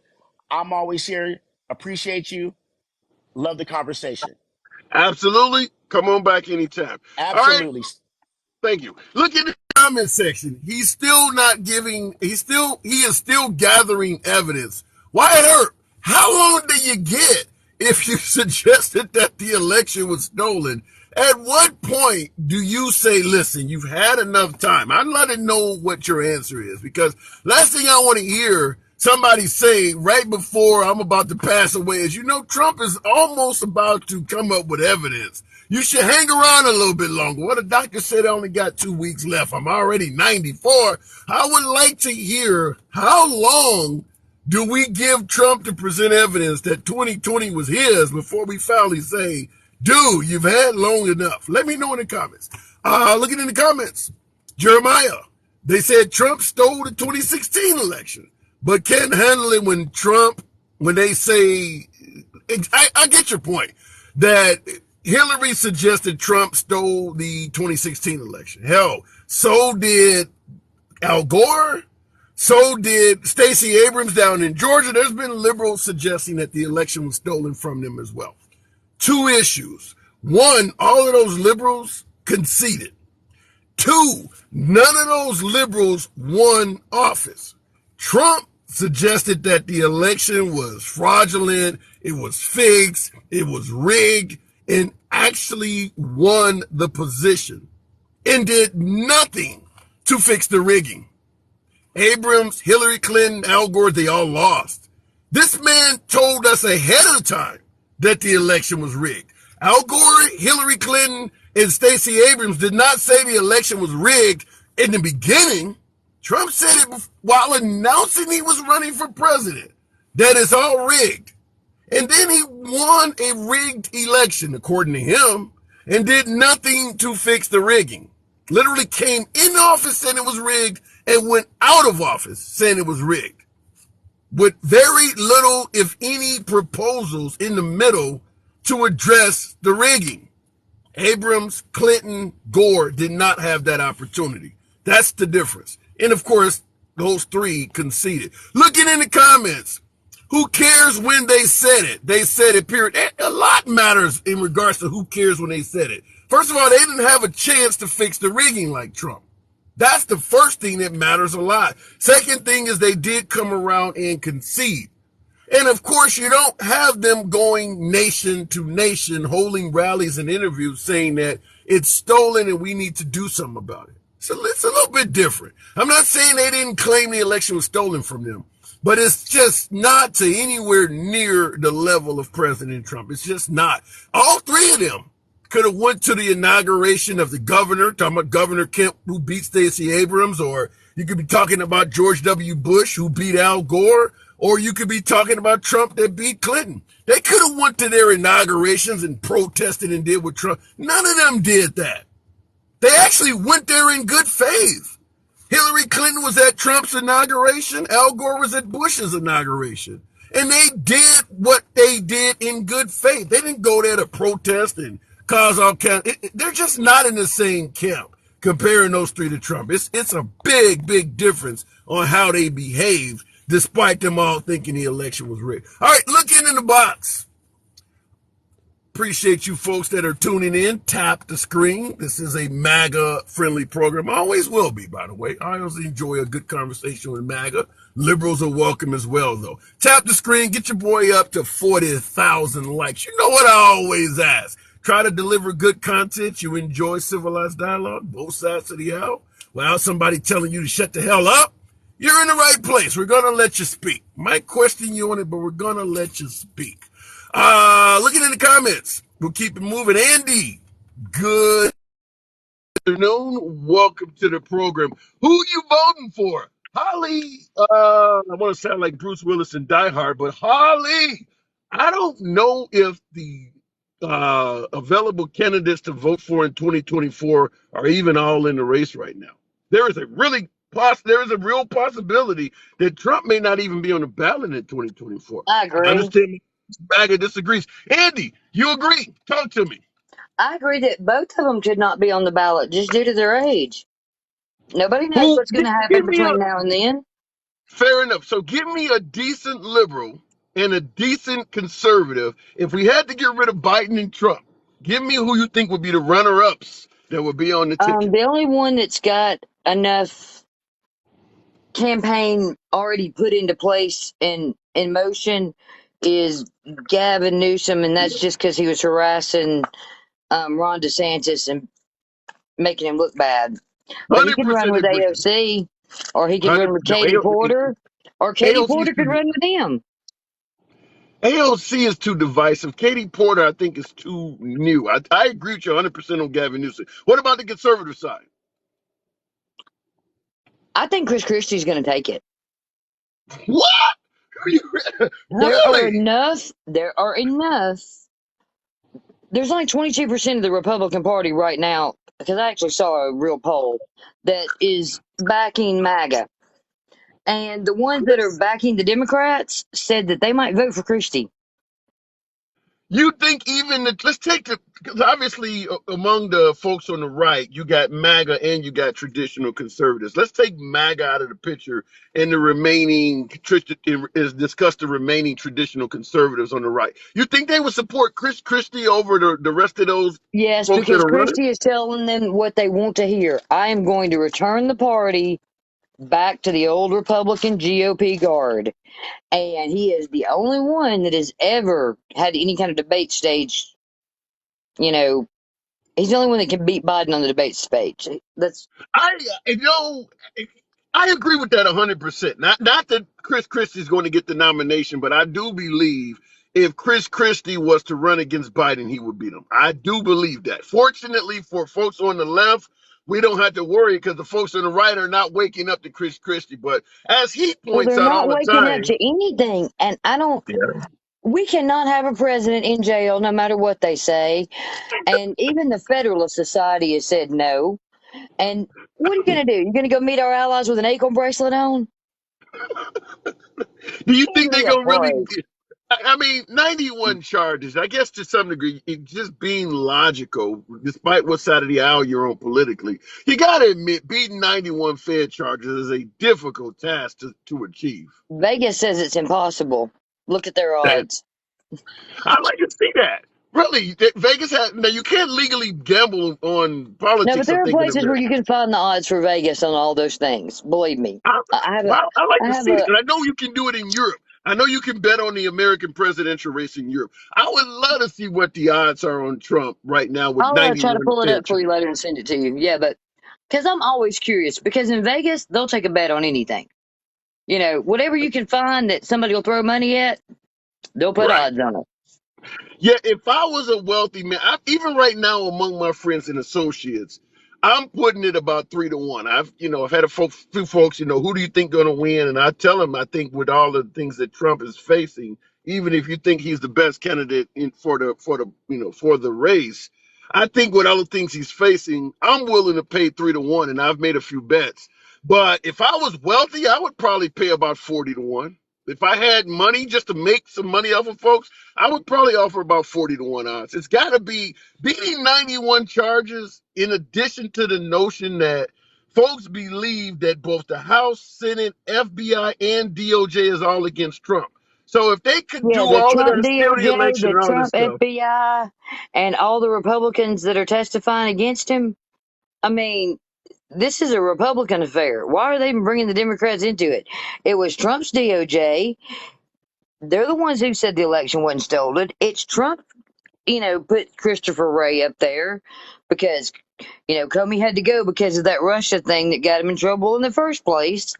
I'm always here. Appreciate you. Love the conversation. Absolutely. Come on back anytime. All right. Absolutely. Thank you. Look at the comment section. He's still not giving. He is still gathering evidence. Wyatt Earp, how long do you get if you suggested that the election was stolen? At what point do you say, listen, you've had enough time? I'd let it know what your answer is because last thing I want to hear somebody say right before I'm about to pass away is, Trump is almost about to come up with evidence. You should hang around a little bit longer. Well, the doctor said I only got 2 weeks left. I'm already 94. I would like to hear how long Do we give Trump to present evidence that 2020 was his before we finally say, dude, you've had long enough? Let me know in the comments. Looking in the comments, Jeremiah, they said Trump stole the 2016 election, but can't handle it when they say, I get your point, that Hillary suggested Trump stole the 2016 election. Hell, so did Al Gore. So did Stacey Abrams down in Georgia. There's been liberals suggesting that the election was stolen from them as well. Two issues. One, all of those liberals conceded. Two, none of those liberals won office. Trump suggested that the election was fraudulent, it was fixed, it was rigged, and actually won the position and did nothing to fix the rigging. Abrams, Hillary Clinton, Al Gore, they all lost. This man told us ahead of time that the election was rigged. Al Gore, Hillary Clinton, and Stacey Abrams did not say the election was rigged in the beginning. Trump said it while announcing he was running for president, that it's all rigged. And then he won a rigged election, according to him, and did nothing to fix the rigging. Literally came in office saying it was rigged and went out of office saying it was rigged. With very little, if any, proposals in the middle to address the rigging. Abrams, Clinton, Gore did not have that opportunity. That's the difference. And of course, those three conceded. Looking in the comments, who cares when they said it? They said it, period. A lot matters in regards to who cares when they said it. First of all, they didn't have a chance to fix the rigging like Trump. That's the first thing that matters a lot. Second thing is they did come around and concede. And of course, you don't have them going nation to nation, holding rallies and interviews saying that it's stolen and we need to do something about it. So it's a little bit different. I'm not saying they didn't claim the election was stolen from them, but it's just not to anywhere near the level of President Trump. It's just not. All three of them could have went to the inauguration of the governor, talking about Governor Kemp, who beat Stacey Abrams, or you could be talking about George W. Bush, who beat Al Gore, or you could be talking about Trump that beat Clinton. They could have went to their inaugurations and protested and did what Trump. None of them did that. They actually went there in good faith. Hillary Clinton was at Trump's inauguration. Al Gore was at Bush's inauguration. And they did what they did in good faith. They didn't go there to protest and cause all kinds. They're just not in the same camp comparing those three to Trump. It's a big, big difference on how they behaved, despite them all thinking the election was rigged. All right, looking in the box. Appreciate you folks that are tuning in. Tap the screen. This is a MAGA-friendly program. Always will be, by the way. I always enjoy a good conversation with MAGA. Liberals are welcome as well, though. Tap the screen. Get your boy up to 40,000 likes. You know what I always ask. Try to deliver good content. You enjoy civilized dialogue, both sides of the aisle. Without somebody telling you to shut the hell up, you're in the right place. We're going to let you speak. Might question you on it, but we're going to let you speak. Looking in the comments, we'll keep it moving. Andy, good afternoon. Welcome to the program. Who you voting for? Holly, I want to sound like Bruce Willis in Die Hard, but Holly, I don't know if the available candidates to vote for in 2024 are even all in the race right now. There is a real possibility that Trump may not even be on the ballot in 2024. I agree. I understand MAGA disagrees. Andy, you agree? Talk to me. I agree that both of them should not be on the ballot just due to their age. Nobody knows what's going to happen between now and then. Fair enough. So give me a decent liberal and a decent conservative. If we had to get rid of Biden and Trump, give me who you think would be the runner-ups that would be on the ticket. The only one that's got enough campaign already put into place and in motion is Gavin Newsom, and that's just because he was harassing Ron DeSantis and making him look bad. But he can run with agree. AOC, or he can run with Katie Porter, or Katie Porter could run with him. AOC is too divisive. Katie Porter, I think, is too new. I agree with you 100% on Gavin Newsom. What about the conservative side? I think Chris Christie's going to take it. What? There are Really? enough. There are enough. There's only 22% of the Republican Party right now, because I actually saw a real poll that is backing MAGA. And the ones that are backing the Democrats said that they might vote for Christie. You think even the, let's take the, because obviously among the folks on the right, you got MAGA and you got traditional conservatives. Let's take MAGA out of the picture and the remaining, is discuss the remaining traditional conservatives on the right. You think they would support Chris Christie over the rest of those Yes, folks that because are running? Christie is telling them what they want to hear. I am going to return the party back to the old Republican GOP guard. And he is the only one that has ever had any kind of debate stage. You know, he's the only one that can beat Biden on the debate stage. That's I, you know, I agree with that 100%. Not that Chris Christie is going to get the nomination, but I do believe if Chris Christie was to run against Biden, he would beat him. I do believe that. Fortunately for folks on the left, we don't have to worry because the folks on the right are not waking up to Chris Christie. But as he well, points they're out not all the waking up time, to anything. And I don't, yeah. we cannot have a president in jail no matter what they say. And even the Federalist Society has said no. And what are you going to do? You're going to go meet our allies with an ankle bracelet on? Do you Give think they're me a gonna really? break. I mean, 91 charges. I guess to some degree, just being logical, despite what side of the aisle you're on politically, you got to admit beating 91 Fed charges is a difficult task to achieve. Vegas says it's impossible. Look at their That odds. I'd like to see that. Really, Vegas has now. You can't legally gamble on No, but politics. I there are think in places where America. you can find the odds for Vegas on all those things. Believe me. I, I have a, well, I like I to have see it, a, and I know you can do it in Europe. I know you can bet on the American presidential race in Europe. I would love to see what the odds are on Trump right now with I'll try to 91 pull it Fed up for charges. you later and send it to you. Yeah, but because I'm always curious, because in Vegas, they'll take a bet on anything. You know, whatever you can find that somebody will throw money at, they'll put Right. odds on it. Yeah, if I was a wealthy man, even right now among my friends and associates, I'm putting it about 3 to 1. I've had few folks, who do you think going to win? And I tell them, I think with all the things that Trump is facing, even if you think he's the best candidate for the race, I think with all the things he's facing, I'm willing to pay 3 to 1, and I've made a few bets. But if I was wealthy, I would probably pay about 40 to 1. If I had money just to make some money off of folks, I would probably offer about 40 to 1 odds. It's got to be beating 91 charges, in addition to the notion that folks believe that both the House, Senate, FBI, and DOJ is all against Trump. So if they could Yeah, do the all of Trump that, steal the DOJ, election the and all this Trump stuff, FBI, and all the Republicans that are testifying against him. I mean, this is a Republican affair. Why are they even bringing the Democrats into it? It was Trump's DOJ. They're the ones who said the election wasn't stolen. It's Trump, put Christopher Wray up there because, Comey had to go because of that Russia thing that got him in trouble in the first place.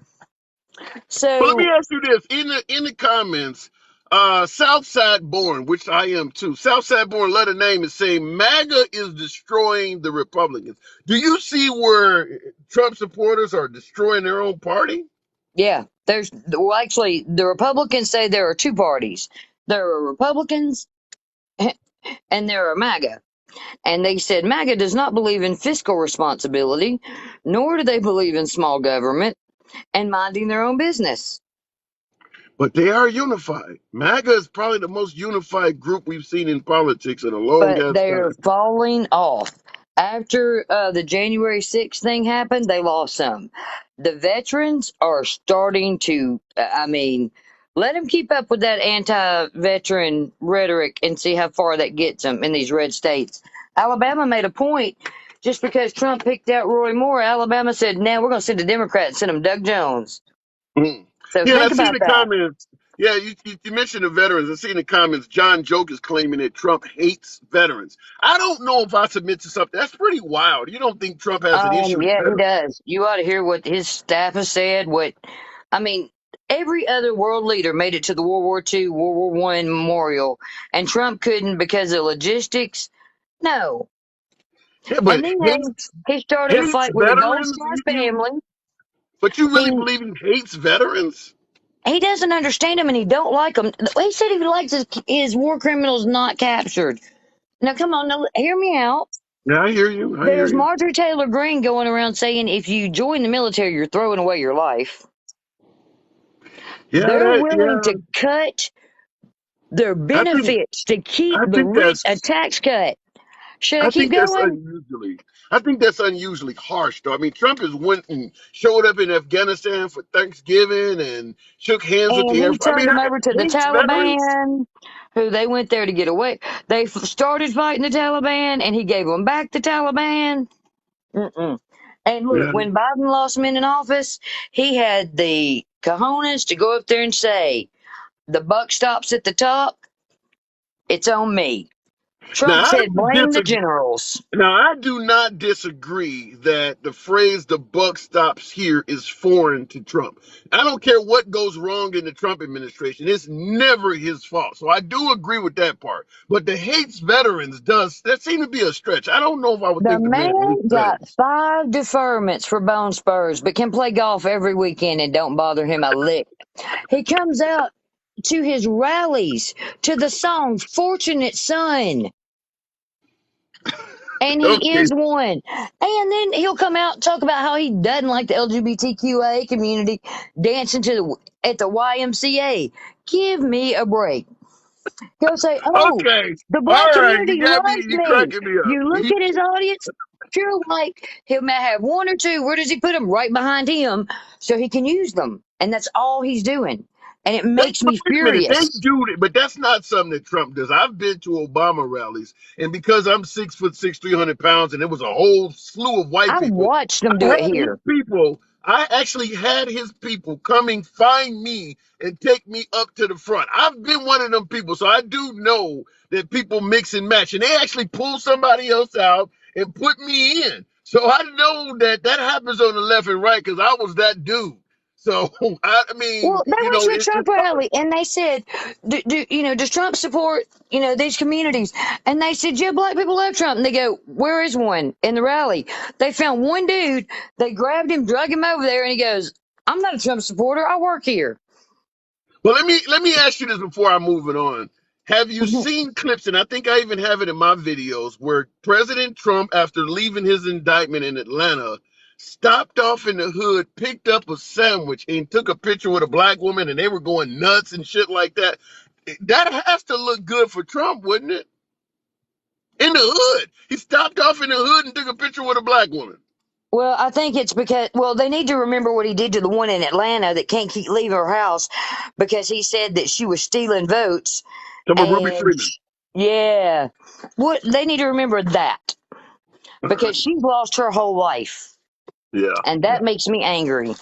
but let me So, ask you this: in the comments, Southside Born, which I am too, Southside Born, let a name and say MAGA is destroying the Republicans. Do you see where Trump supporters are destroying their own party? yeah, actually, the Republicans say there are two parties. There are Republicans and there are MAGA. And they said MAGA does not believe in fiscal responsibility, nor do they believe in small government and minding their own business. But they are unified. MAGA is probably the most unified group we've seen in politics in a long But ass they're time. falling off. After the January 6th thing happened, they lost some. The veterans are starting to, let them keep up with that anti veteran rhetoric and see how far that gets them in these red states. Alabama made a point. Just because Trump picked out Roy Moore, Alabama said, now we're going to send a Democrat and send them Doug Jones. Mm. So Yeah, and I think see in about the that. comments. Yeah, you mentioned the veterans. I see in the comments John Joke is claiming that Trump hates veterans. I don't know if I submit to something that's pretty wild. You don't think Trump has an issue with Yeah, he veterans? does. You ought to hear what his staff has said. I mean, every other world leader made it to the World War II, World War One memorial, and Trump couldn't because of logistics. No. Yeah, And but then he started a hates fight with the Gold veterans. Star family. But you really He believe he hates veterans? He doesn't understand them and he don't like them. He said he likes his war criminals not captured. Now, come on, now, hear me out. Yeah, I hear you. I hear There's you. Marjorie Taylor Greene going around saying if you join the military, you're throwing away your life. Yeah, They're that. willing Yeah, to cut their I think. benefits to keep I the think rich a that's. tax cut. Should I I keep think that's going? unusually. I think that's unusually harsh, though. I mean, Trump has went and showed up in Afghanistan for Thanksgiving and shook hands with And the Air he Force. I turned mean, them over to the hates veterans. Taliban, who they went there to get away. They started fighting the Taliban, and he gave them back the Taliban. Mm-mm. And look, Yeah. when Biden lost him in office, he had the cojones to go up there and say, the buck stops at the top. It's on me. Now Trump I said, don't blame the disagree. generals. Now, I do not disagree that the phrase "the buck stops here" is foreign to Trump. I don't care what goes wrong in the Trump administration. It's never his fault. So I do agree with that part. But the hates veterans does, that seem to be a stretch. I don't know if I would The think the man hates man got veterans. 5 deferments for bone spurs, but can play golf every weekend and don't bother him a lick. He comes out to his rallies to the song Fortunate Son. And he Okay. is one. And then he'll come out and talk about how he doesn't like the LGBTQA community dancing at the YMCA. Give me a break. He'll say, "Oh, Okay. the black All right. You community got me. loves You me." cracking me up. You look at his audience, pure white. He may have 1 or 2. Where does he put them? Right behind him, so he can use them, and that's all he's doing. And it makes But me wait a minute, they furious. do it, but that's not something that Trump does. I've been to Obama rallies, and because I'm 6'6", 300 pounds, and there was a whole slew of white I people, watched them I do it had his here. people. I actually had his people coming find me and take me up to the front. I've been one of them people, so I do know that people mix and match, and they actually pull somebody else out and put me in. So I know that that happens on the left and right because I was that dude. So I mean, Well, they you went know, to a Trump rally and they said, does Trump support, these communities?" And they said, "Yeah, black people love Trump." And they go, "Where is one in the rally?" They found one dude. They grabbed him, drug him over there, and he goes, "I'm not a Trump supporter. I work here." well, let me ask you this before I move it on. Have you seen clips, and I think I even have it in my videos, where President Trump, after leaving his indictment in Atlanta, stopped off in the hood, picked up a sandwich, and took a picture with a black woman, and they were going nuts and shit like that? That has to look good for Trump, wouldn't it? In the hood, he stopped off in the hood and took a picture with a black woman. Well, I think it's because, they need to remember what he did to the one in Atlanta that can't keep leaving her house because he said that she was stealing votes. Talking about Ruby And Freeman. yeah, what they need to remember that because she's lost her whole life. Yeah, And yeah. that makes me angry.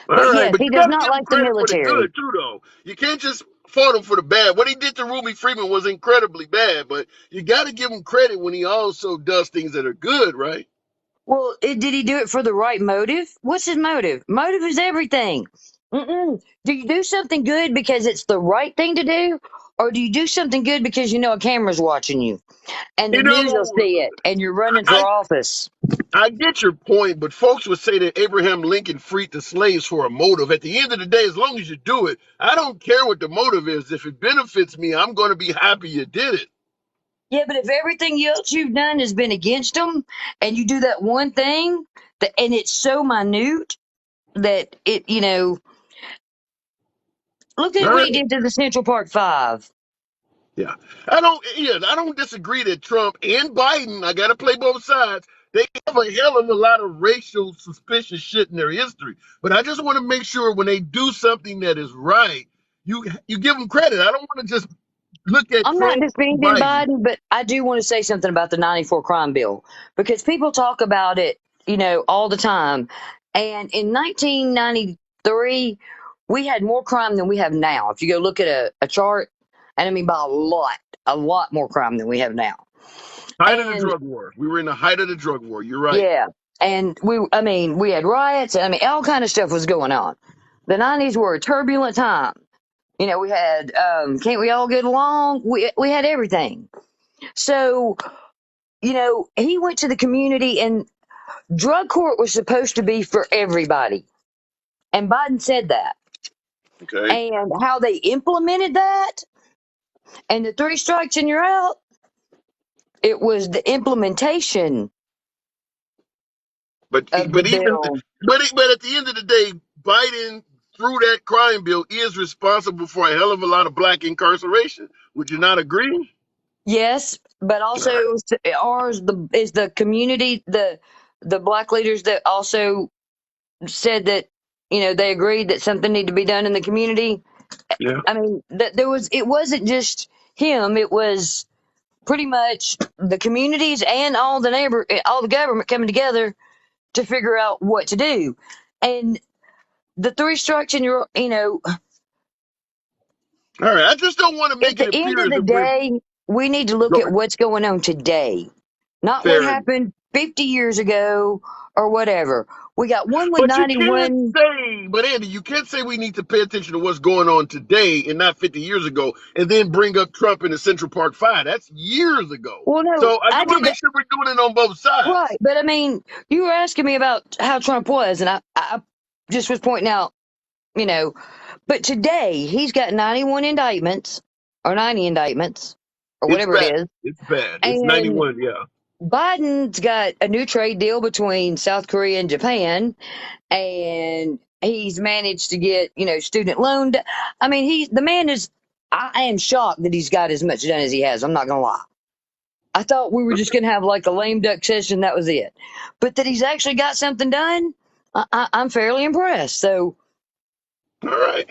All But right, yes, but he you does got to not give him like the credit for the military. good too, though. You can't just fault him for the bad. What he did to Ruby Freeman was incredibly bad, but you got to give him credit when he also does things that are good, right? Well, did he do it for the right motive? What's his motive? Motive is everything. Mm-mm. Do you do something good because it's the right thing to do? Or do you do something good because you know a camera's watching you and the You news will know, see it and you're running for I office? I get your point, but folks would say that Abraham Lincoln freed the slaves for a motive. At the end of the day, as long as you do it, I don't care what the motive is. If it benefits me, I'm going to be happy you did it. Yeah, but if everything else you've done has been against them and you do that one thing and it's so minute that look All at what he right. did to the Central Park Five. Yeah. I don't disagree that Trump and Biden, I gotta play both sides, they have a hell of a lot of racial suspicious shit in their history. But I just want to make sure when they do something that is right, you give them credit. I don't want to just look at I'm not Trump and defending Biden. Biden, but I do want to say something about the 94 crime bill because people talk about it, all the time. And in 1993, we had more crime than we have now. If you go look at a chart, and I mean by a lot more crime than we have now. Height of the And drug war. We were in the height of the drug war. You're right. yeah, and we had riots. I mean, all kind of stuff was going on. The 90s were a turbulent time. We had can't we all get along? We had everything. So, he went to the community and drug court was supposed to be for everybody. And Biden said that. Okay. And how they implemented that, and the 3 strikes and you're out, it was the implementation But of the but even bill. but at the end of the day, Biden through that crime bill is responsible for a hell of a lot of black incarceration. Would you not agree? Yes, but All also right. ours is the community, the black leaders that also said that, they agreed that something needed to be done in the community. Yeah. I mean, that there was, it wasn't just him, it was pretty much the communities and all the government coming together to figure out what to do. And the 3 strikes and All right. I just don't want to at make it the appear end of as the if we're day, we need to look go at what's going on today, not what fair enough. happened 50 years ago or whatever. We got one with But you can't 91. say, but Andy, you can't say we need to pay attention to what's going on today and not 50 years ago, and then bring up Trump in the Central Park Five. That's years ago. Well, no, So I I just want did to make that. sure we're doing it on both Right. sides. But I mean, you were asking me about how Trump was, and I just was pointing out, you know, but today he's got 91 indictments or 90 indictments or It's whatever it bad. is. It's bad. It's And 91. Yeah. Biden's got a new trade deal between South Korea and Japan, and he's managed to get, student loan. I mean, the man is. I am shocked that he's got as much done as he has. I'm not gonna lie. I thought we were just gonna have like a lame duck session. That was it. But that he's actually got something done, I'm fairly impressed. So All right.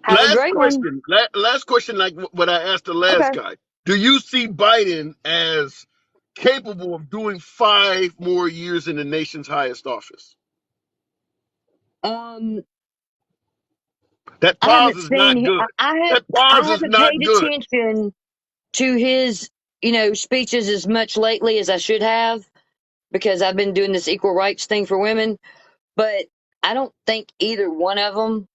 have a great one. Last question, like what I asked the last Okay. guy. Do you see Biden as capable of doing 5 more years in the nation's highest office? Um, That I pause haven't is not seen. good. That I pause is haven't not paid good. attention to his, speeches as much lately as I should have, because I've been doing this equal rights thing for women. But I don't think either one of them.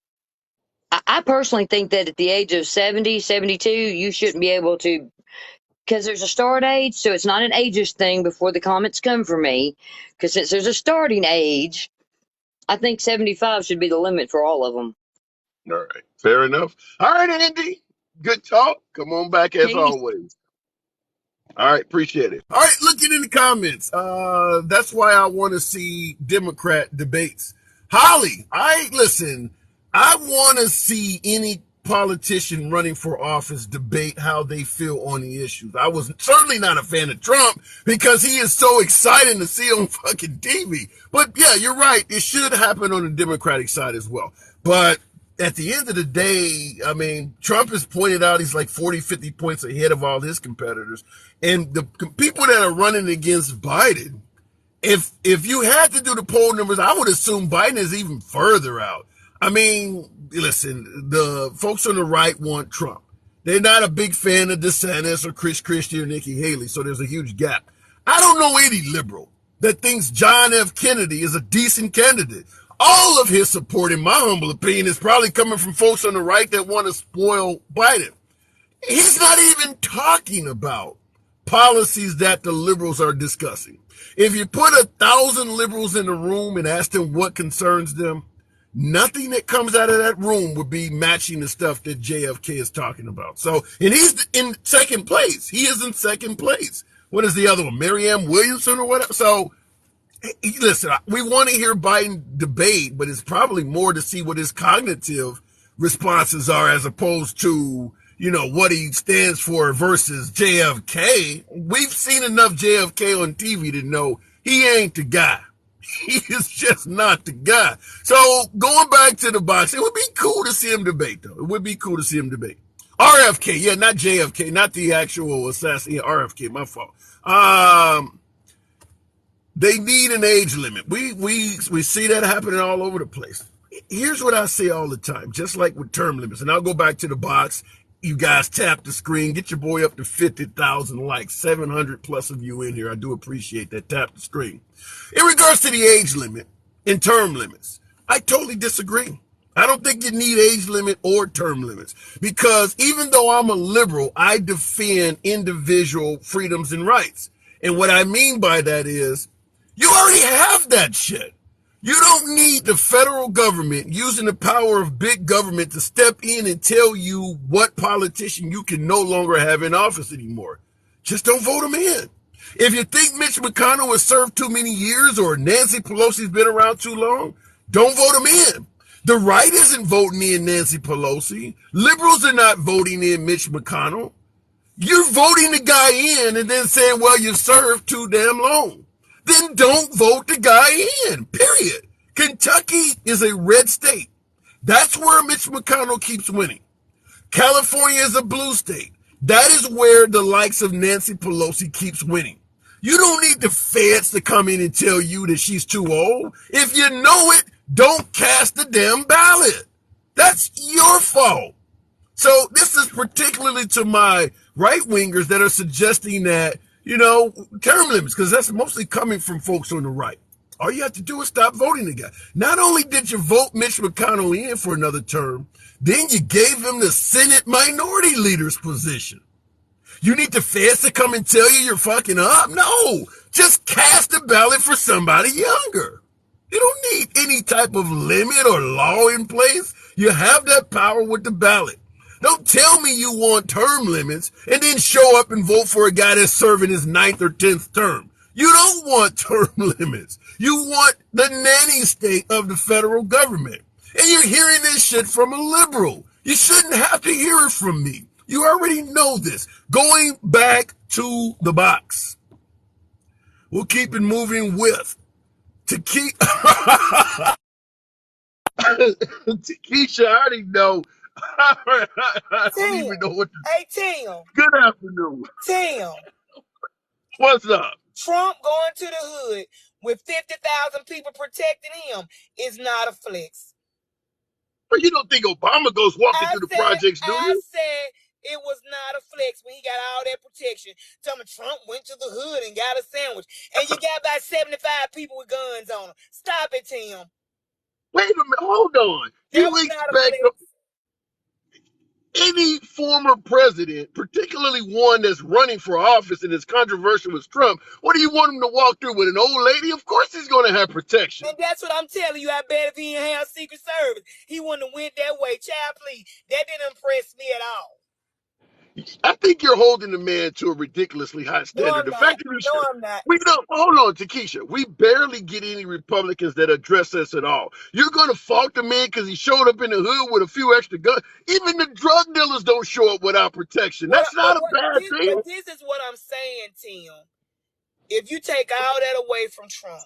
I personally think that at the age of 70, 72, you shouldn't be able to, because there's a start age, so it's not an ageist thing before the comments come from me. Because since there's a starting age, I think 75 should be the limit for all of them. All right. Fair enough. All right, Andy. Good talk. Come on back as Peace. always. All right, appreciate it. All right, looking in the comments. That's why I want to see Democrat debates. Holly, listen. I want to see any politician running for office debate how they feel on the issues. I was certainly not a fan of Trump because he is so exciting to see on fucking TV. But yeah, you're right. It should happen on the Democratic side as well. But at the end of the day, I mean, Trump has pointed out he's like 40, 50 points ahead of all his competitors. And the people that are running against Biden, if you had to do the poll numbers, I would assume Biden is even further out. I mean, listen, the folks on the right want Trump. They're not a big fan of DeSantis or Chris Christie or Nikki Haley, so there's a huge gap. I don't know any liberal that thinks John F. Kennedy is a decent candidate. All of his support, in my humble opinion, is probably coming from folks on the right that want to spoil Biden. He's not even talking about policies that the liberals are discussing. If you put 1,000 liberals in a room and ask them what concerns them, nothing that comes out of that room would be matching the stuff that JFK is talking about. So, and he's in second place. He is in second place. What is the other one? Marianne Williamson or whatever? So, listen, we want to hear Biden debate, but it's probably more to see what his cognitive responses are as opposed to, what he stands for versus JFK. We've seen enough JFK on TV to know he ain't the guy. He is just not the guy. So going back to the box, it would be cool to see him debate, though. It would be cool to see him debate. RFK, yeah, not JFK, not the actual assassin. Yeah, RFK, my fault. They need an age limit. We see that happening all over the place. Here's what I say all the time, just like with term limits. And I'll go back to the box. You guys tap the screen. Get your boy up to 50,000 likes. 700 plus of you in here. I do appreciate that. Tap the screen. In regards to the age limit and term limits, I totally disagree. I don't think you need age limit or term limits because even though I'm a liberal, I defend individual freedoms and rights. And what I mean by that is you already have that shit. You don't need the federal government using the power of big government to step in and tell you what politician you can no longer have in office anymore. Just don't vote him in. If you think Mitch McConnell has served too many years or Nancy Pelosi's been around too long, don't vote him in. The right isn't voting in Nancy Pelosi. Liberals are not voting in Mitch McConnell. You're voting the guy in and then saying, well, you've served too damn long. Then don't vote the guy in, period. Kentucky is a red state. That's where Mitch McConnell keeps winning. California is a blue state. That is where the likes of Nancy Pelosi keeps winning. You don't need the feds to come in and tell you that she's too old. If you know it, don't cast the damn ballot. That's your fault. So this is particularly to my right wingers that are suggesting that, term limits, because that's mostly coming from folks on the right. All you have to do is stop voting the guy. Not only did you vote Mitch McConnell in for another term, then you gave him the Senate minority leader's position. You need the feds to come and tell you you're fucking up? No, just cast a ballot for somebody younger. You don't need any type of limit or law in place. You have that power with the ballot. Don't tell me you want term limits and then show up and vote for a guy that's serving his 9th or 10th term. You don't want term limits. You want the nanny state of the federal government. And you're hearing this shit from a liberal. You shouldn't have to hear it from me. You already know this. Going back to the box. We'll keep it moving with Takesha. Takesha, I already know. I don't even know what to. Hey, Tim. Good afternoon. Tim. What's up? Trump going to the hood with 50,000 people protecting him is not a flex. But you don't think Obama goes walking through the projects, do you? I said it was not a flex when he got all that protection. Tell me Trump went to the hood and got a sandwich. And you got about 75 people with guns on them. Stop it, Tim. Wait a minute. Hold on. You expect any former president, particularly one that's running for office and is controversial as Trump, what do you want him to walk through with an old lady? Of course he's going to have protection. And that's what I'm telling you. I bet if he didn't have Secret Service, he wouldn't have went that way. Child, please. That didn't impress me at all. I think you're holding the man to a ridiculously high standard. No, I'm not. We don't. Hold on, Takesha. We barely get any Republicans that address us at all. You're going to fault the man because he showed up in the hood with a few extra guns. Even the drug dealers don't show up without protection. That's not a bad thing. But this is what I'm saying, Tim. If you take all that away from Trump,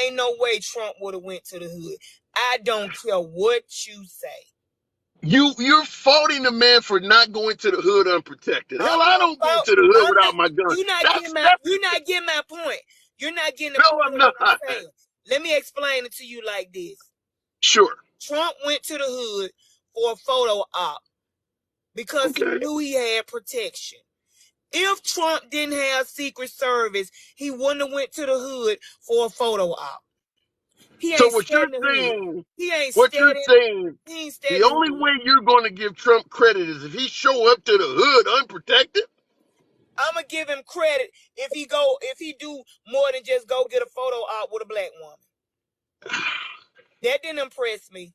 ain't no way Trump would have went to the hood. I don't care what you say. You're faulting the man for not going to the hood unprotected. Hell, I don't go to the hood without my gun. You're not getting my point. You're not getting the point. No, I'm not. I'm saying. Let me explain it to you like this. Sure. Trump went to the hood for a photo op because he knew he had protection. If Trump didn't have Secret Service, he wouldn't have went to the hood for a photo op. So what you're saying, the only way you're going to give Trump credit is if he show up to the hood unprotected? I'm going to give him credit if he do more than just go get a photo op with a black woman. That didn't impress me.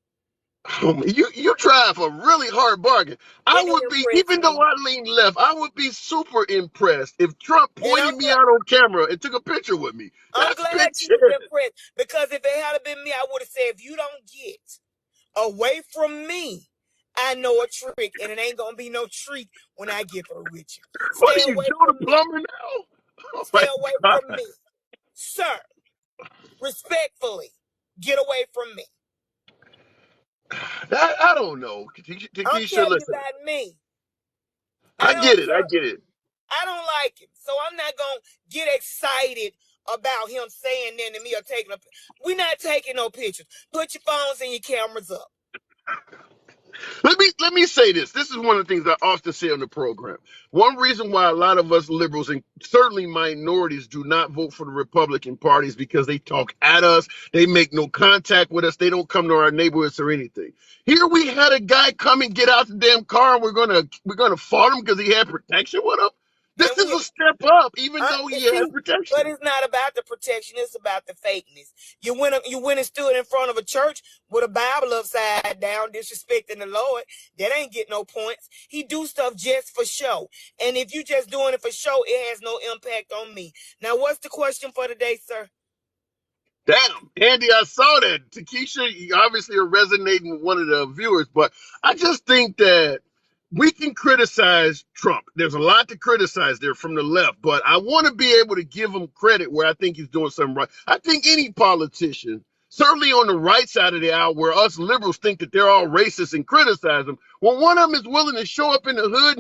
Oh, you trying for a really hard bargain. I would be, even though I lean left, I would be super impressed if Trump pointed me out on camera and took a picture with me. I'm glad you were impressed, because if it had been me, I would have said, if you don't get away from me, I know a trick, and it ain't gonna be no treat when I get through with you. What are you, Joe the plumber now? Oh, stay away from me, sir. Respectfully, get away from me. I don't know. I'm telling you about me. I get it. I don't like him, so I'm not gonna get excited about him saying that to me or taking a. We're not taking no pictures. Put your phones and your cameras up. Let me say this. This is one of the things I often say on the program. One reason why a lot of us liberals and certainly minorities do not vote for the Republican Party is because they talk at us. They make no contact with us. They don't come to our neighborhoods or anything. Here we had a guy come and get out the damn car, and we're gonna fault him because he had protection with him. This And is we a step up, even though he see, had but protection. it's not about the protection. It's about the fakeness. You went and stood in front of a church with a Bible upside down, disrespecting the Lord. That ain't get no points. He do stuff just for show. And if you just doing it for show, it has no impact on me. Now, what's the question for today, sir? Damn, Andy, I saw that. Takesha, you obviously are resonating with one of the viewers, but I just think that we can criticize Trump. There's a lot to criticize there from the left, but I want to be able to give him credit where I think he's doing something right. I think any politician, certainly on the right side of the aisle, where us liberals think that they're all racist and criticize them, when one of them is willing to show up in the hood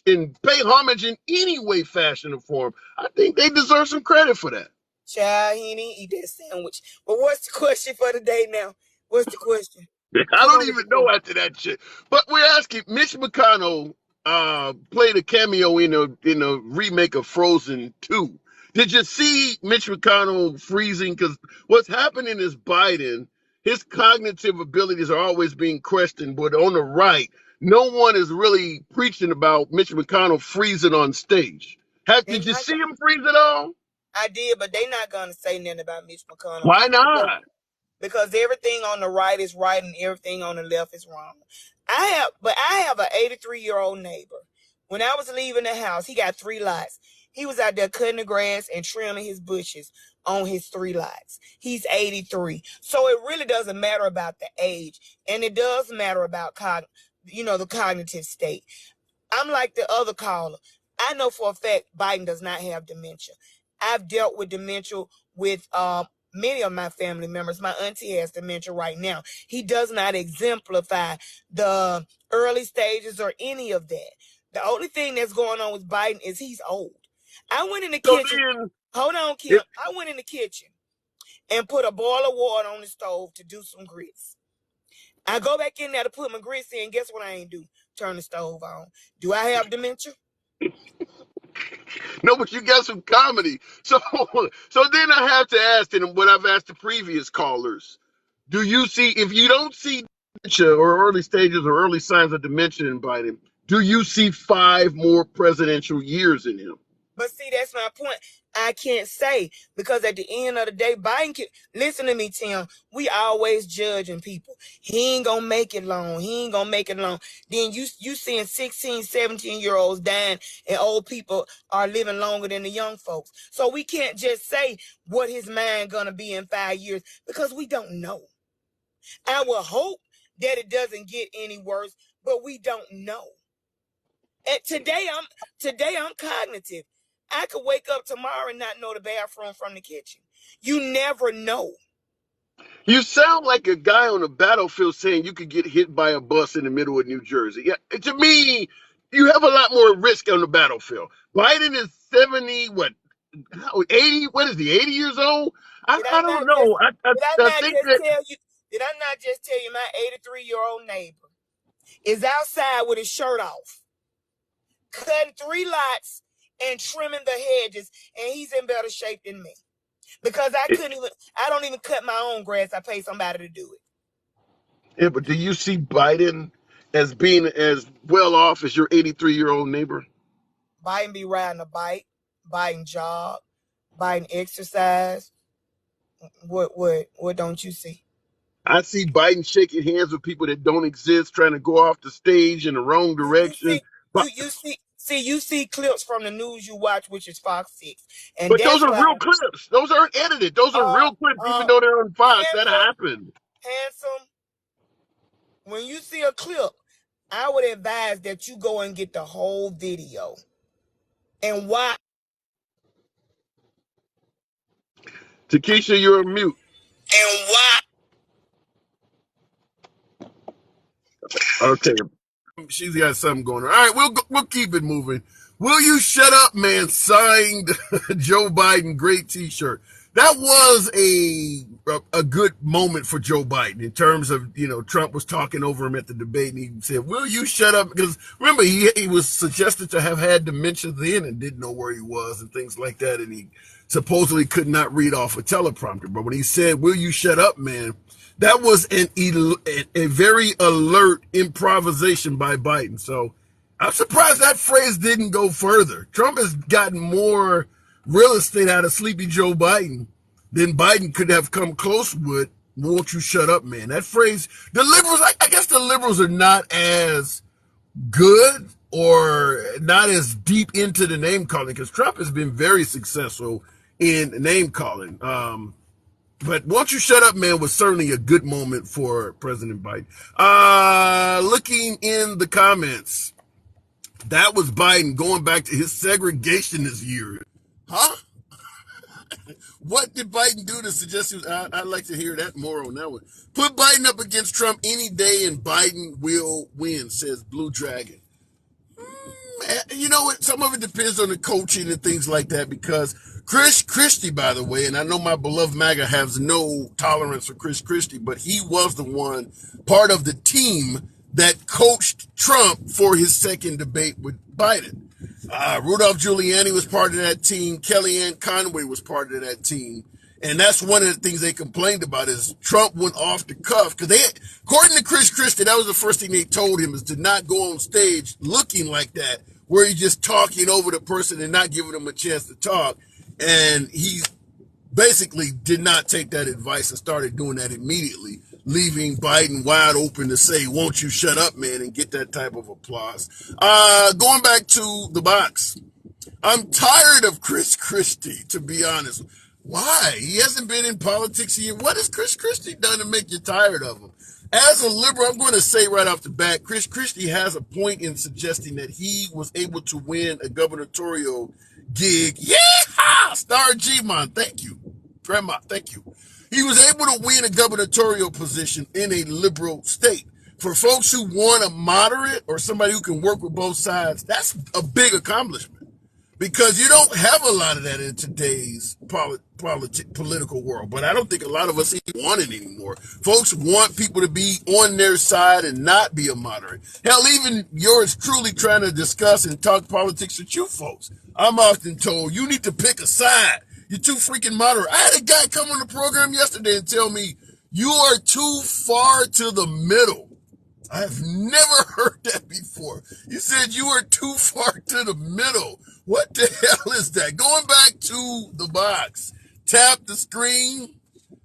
and pay homage in any way, fashion, or form, I think they deserve some credit for that. Child, he didn't eat that sandwich. But what's the question for today now? What's the question? I Put don't on the even board. know after that shit. But we're asking. Mitch McConnell played a cameo in a remake of Frozen 2. Did you see Mitch McConnell freezing? Because what's happening is Biden, his cognitive abilities are always being questioned, but on the right, no one is really preaching about Mitch McConnell freezing on stage. They Did you not. see him freeze at all? I did, but they not gonna say nothing about Mitch McConnell Why because not? everything on the right is right and everything on the left is wrong. I have an 83-year-old neighbor. When I was leaving the house, he got 3 lots. He was out there cutting the grass and trimming his bushes on his 3 lots. He's 83. So it really doesn't matter about the age. And it does matter about the cognitive state. I'm like the other caller. I know for a fact Biden does not have dementia. I've dealt with dementia with many of my family members. My auntie has dementia right now. He does not exemplify the early stages or any of that. The only thing that's going on with Biden is he's old. I went in the So kitchen. then, Hold on, Kim. it, I went in the kitchen and put a boil of water on the stove to do some grits. I go back in there to put my grits in. Guess what I ain't do? Turn the stove on. Do I have dementia? no, but you got some comedy. So then I have to ask, and what I've asked the previous callers, do you see, if you don't see dementia or early stages or early signs of dementia in Biden, do you see 5 more presidential years in him? But see, that's my point. I can't say because at the end of the day, Biden can listen to me, Tim. We always judging people. He ain't gonna make it long. He ain't gonna make it long. Then you seeing 16, 17-year-olds dying and old people are living longer than the young folks. So we can't just say what his mind gonna be in 5 years because we don't know. I will hope that it doesn't get any worse, but we don't know. And today I'm cognitive. I could wake up tomorrow and not know the bathroom from the kitchen. You never know. You sound like a guy on the battlefield saying you could get hit by a bus in the middle of New Jersey. Yeah, to me, you have a lot more risk on the battlefield. Biden is 70, what, 80? What is he, 80 years old? I, Did I I not don't just know. did I I not think just that tell you? Did I not just tell you my 83-year-old neighbor is outside with his shirt off, cutting 3 lots and trimming the hedges, and he's in better shape than me. Because I don't even cut my own grass. I pay somebody to do it. Yeah, but do you see Biden as being as well off as your 83-year-old neighbor? Biden be riding a bike, Biden jog, Biden exercise. What don't you see? I see Biden shaking hands with people that don't exist, trying to go off the stage in the wrong You direction. see you see clips from the news you watch, which is Fox 6, and But those that's are why. real clips. Those aren't edited. Those are Uh, real clips, even uh, though they're on Fox. That handsome, happened. handsome. When you see a clip, I would advise that you go and get the whole video and watch. Takesha, you're on mute. And why? Okay. She's got something going on. All right, we'll keep it moving. Will you shut up, man? Signed Joe Biden, great T-shirt. That was a good moment for Joe Biden in terms of, Trump was talking over him at the debate, and he said, "Will you shut up?" Because remember, he was suggested to have had dementia then and didn't know where he was and things like that, and he supposedly could not read off a teleprompter. But when he said, "Will you shut up, man?" That was a very alert improvisation by Biden. So I'm surprised that phrase didn't go further. Trump has gotten more real estate out of Sleepy Joe Biden than Biden could have come close with. Won't you shut up, man? That phrase, the liberals, I guess the liberals are not as good or not as deep into the name calling because Trump has been very successful in name calling. But won't you shut up, man, was certainly a good moment for President Biden. Looking in the comments, that was Biden going back to his segregationist year. Huh? What did Biden do to suggest he was? I'd like to hear that more on that one. Put Biden up against Trump any day and Biden will win, says Blue Dragon. You know what? Some of it depends on the coaching and things like that because Chris Christie, by the way, and I know my beloved MAGA has no tolerance for Chris Christie, but he was the one, part of the team that coached Trump for his second debate with Biden. Rudolph Giuliani was part of that team. Kellyanne Conway was part of that team. And that's one of the things they complained about is Trump went off the cuff because according to Chris Christie, that was the first thing they told him is to not go on stage looking like that, where he's just talking over the person and not giving them a chance to talk. And he basically did not take that advice and started doing that immediately, leaving Biden wide open to say, won't you shut up, man, and get that type of applause. Going back to the box, I'm tired of Chris Christie, to be honest. Why? He hasn't been in politics yet. What has Chris Christie done to make you tired of him? As a liberal, I'm going to say right off the bat, Chris Christie has a point in suggesting that he was able to win a gubernatorial gig. Yeah! Star G-Mon, thank you. Grandma, thank you. He was able to win a gubernatorial position in a liberal state. For folks who want a moderate or somebody who can work with both sides, that's a big accomplishment. Because you don't have a lot of that in today's political world. But I don't think a lot of us even want it anymore. Folks want people to be on their side and not be a moderate. Hell, even yours truly trying to discuss and talk politics with you folks. I'm often told, you need to pick a side. You're too freaking moderate. I had a guy come on the program yesterday and tell me, you are too far to the middle. I have never heard that before. You said you were too far to the middle. What the hell is that? Going back to the box. Tap the screen.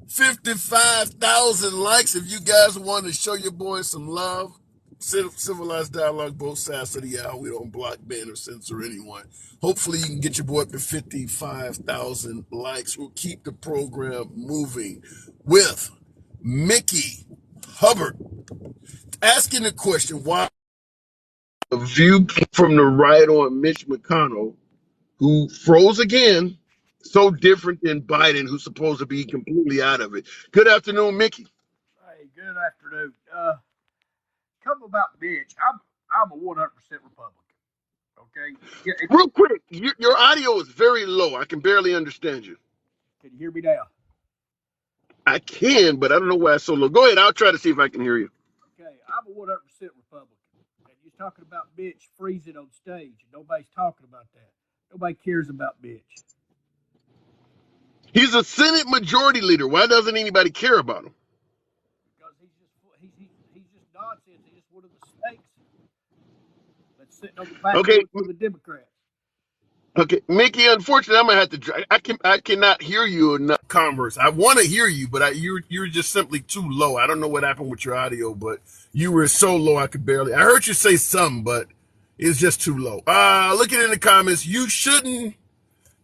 55,000 likes if you guys want to show your boys some love. Civilized dialogue, both sides of the aisle. We don't block, ban, or censor anyone. Hopefully you can get your boy up to 55,000 likes. We'll keep the program moving with Mickey Hubbard asking the question, why a view from the right on Mitch McConnell, who froze again, so different than Biden, who's supposed to be completely out of it. Good afternoon, Mickey. Hey, good afternoon. Couple about Mitch. I'm a 100% Republican. Okay. Yeah, Real quick, your audio is very low. I can barely understand you. can you hear me now? I can, but I don't know why it's so low. Go ahead. I'll try to see if I can hear you. Okay, I'm a 100% Republican. And you're talking about Mitch freezing on stage, and nobody's talking about that. Nobody cares about Mitch. He's a Senate majority leader. Why doesn't anybody care about him? Because he's just nonsense. He's just one of the snakes that's sitting on the back Okay. for the Democrats. Okay, Mickey. Unfortunately, I'm gonna have to. I cannot hear you enough. Converse. I want to hear you, but you're just simply too low. I don't know what happened with your audio, but you were so low I could barely. I heard you say some, but it's just too low. Looking in the comments, you shouldn't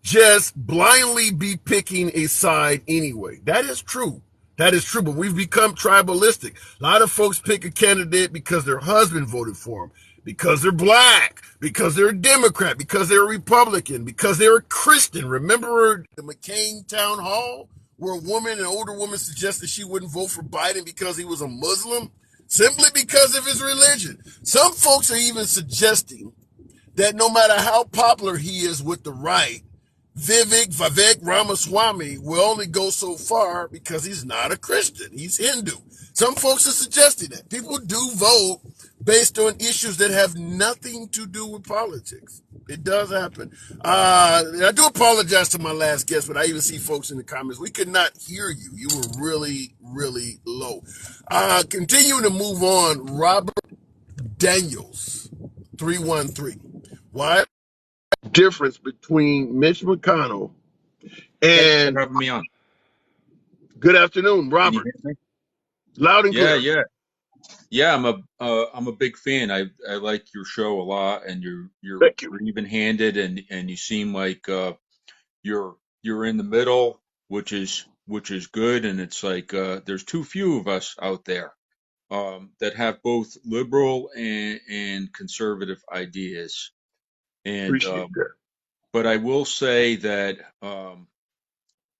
just blindly be picking a side anyway. That is true. That is true, but we've become tribalistic. A lot of folks pick a candidate because their husband voted for him, because they're black, because they're a Democrat, because they're a Republican, because they're a Christian. Remember the McCain town hall where an older woman suggested she wouldn't vote for Biden because he was a Muslim, simply because of his religion. Some folks are even suggesting that no matter how popular he is with the right, Vivek Ramaswamy will only go so far because he's not a Christian. He's Hindu. Some folks are suggesting that. People do vote based on issues that have nothing to do with politics. It does happen. I do apologize to my last guest, but I even see folks in the comments. We could not hear you. You were really, really low. Continuing to move on, Robert Daniels. 313. Why difference between Mitch McConnell Thanks for and having me on. good afternoon, Can you Robert? hear me? Loud and Yeah, clear. yeah, yeah. I'm a big fan. I like your show a lot, and you're Thank you. even handed, and you seem like you're you're in the middle, which is good. And it's like there's too few of us out there that have both liberal and conservative ideas. And Appreciate that. but I will say that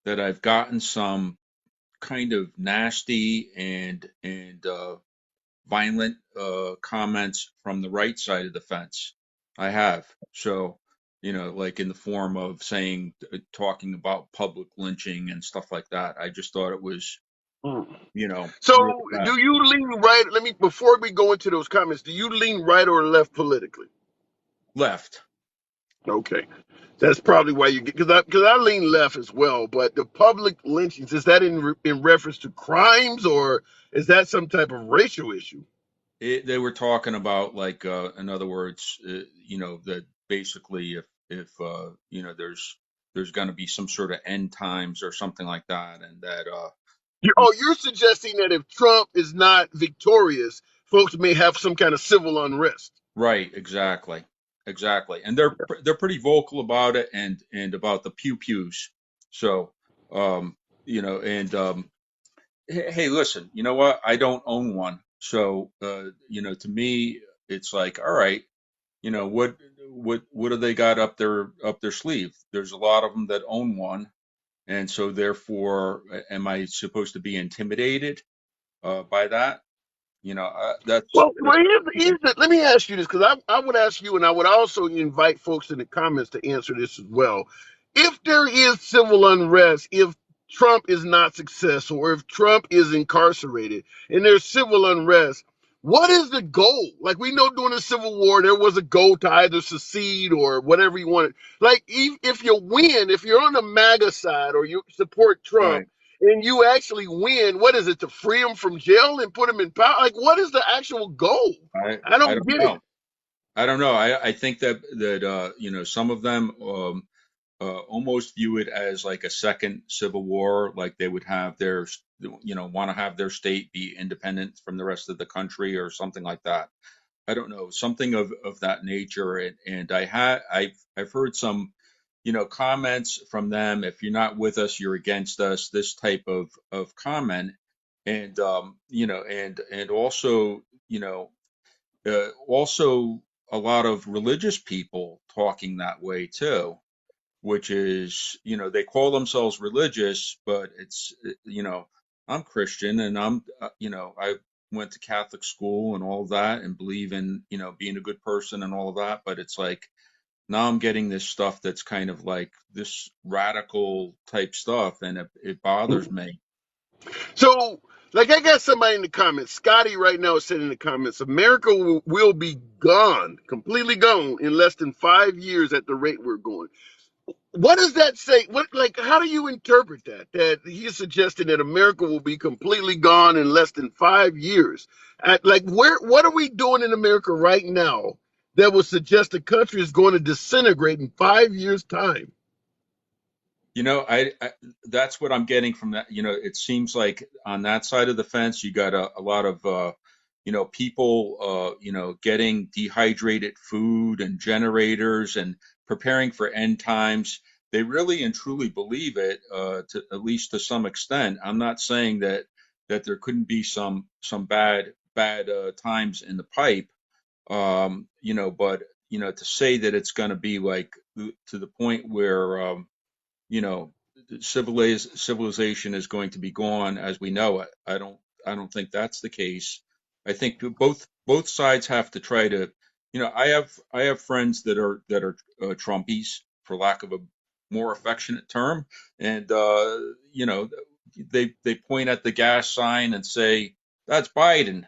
I've gotten some kind of nasty and violent comments from the right side of the fence. I have. So, like in the form of saying, talking about public lynching and stuff like that. I just thought it was, Mm. really So, bad. do you lean right? Let me before we go into those comments. Do you lean right or left politically? Left. Okay, that's probably why you get because I lean left as well. But the public lynchings is that in reference to crimes or is that some type of racial issue? They were talking about like, in other words, that basically if there's going to be some sort of end times or something like that, and that You're suggesting that if Trump is not victorious, folks may have some kind of civil unrest. right, exactly, exactly, and they're pretty vocal about it and about the pew pews. So, and hey, listen, you know what? I don't own one, so to me, it's like, all right, what do they got up their sleeve? There's a lot of them that own one, and so therefore, am I supposed to be intimidated by that? That's Well, let me ask you this because I would ask you, and I would also invite folks in the comments to answer this as well. If there is civil unrest, if Trump is not successful, or if Trump is incarcerated and there's civil unrest, what is the goal? Like we know during the Civil War, there was a goal to either secede or whatever you wanted. Like if you win, if you're on the MAGA side or you support Trump right. and you actually win, what is it to free him from jail and put him in power? Like, what is the actual goal? I I I don't don't get it. know. I don't know. I think that some of them almost view it as like a second civil war, like they would have want to have their state be independent from the rest of the country or something like that. I don't know, something of that nature. And I've heard some, comments from them. If you're not with us, you're against us. This type of comment, and and also, also a lot of religious people talking that way too, which is, they call themselves religious, but it's, I'm Christian and I went to Catholic school and all of that and believe in, being a good person and all of that. But it's like now I'm getting this stuff that's kind of like this radical type stuff, and it bothers me. So, like, I got somebody in the comments. Scotty right now is saying in the comments, America will be gone, completely gone in less than 5 years at the rate we're going. What does that say? What, like, how do you interpret that? That he's suggesting that America will be completely gone in less than 5 years. Like, what are we doing in America right now that would suggest the country is going to disintegrate in 5 years' time? I that's what I'm getting from that. It seems like on that side of the fence, you got a lot of people getting dehydrated food and generators and preparing for end times. They really and truly believe it, to at least to some extent. I'm not saying that there couldn't be some bad times in the pipe, but to say that it's going to be like to the point where you know, civilization is going to be gone as we know it. I don't think that's the case. I think both sides have to try to, I have friends that are Trumpies, for lack of a more affectionate term, and they point at the gas sign and say that's Biden.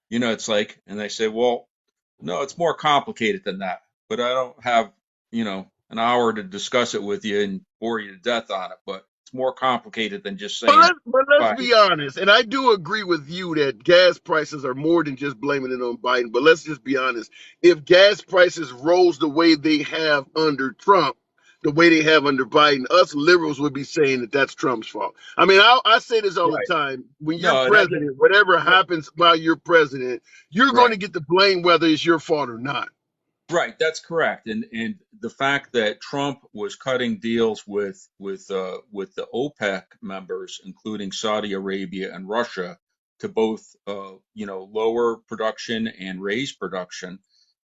It's like, and they say, well, no, it's more complicated than that. But I don't have, an hour to discuss it with you and bore you to death on it. But It's more complicated than just But saying, let's "Biden." be honest, and I do agree with you that gas prices are more than just blaming it on Biden. But let's just be honest. If gas prices rose the way they have under Trump, the way they have under Biden, us liberals would be saying that that's Trump's fault. I mean, I say this all the Right. time. When you're No, that, president, whatever what, happens while you're president, you're going right. to get the blame whether it's your fault or not. Right, that's correct. And the fact that Trump was cutting deals with the OPEC members, including Saudi Arabia and Russia, to both lower production and raise production,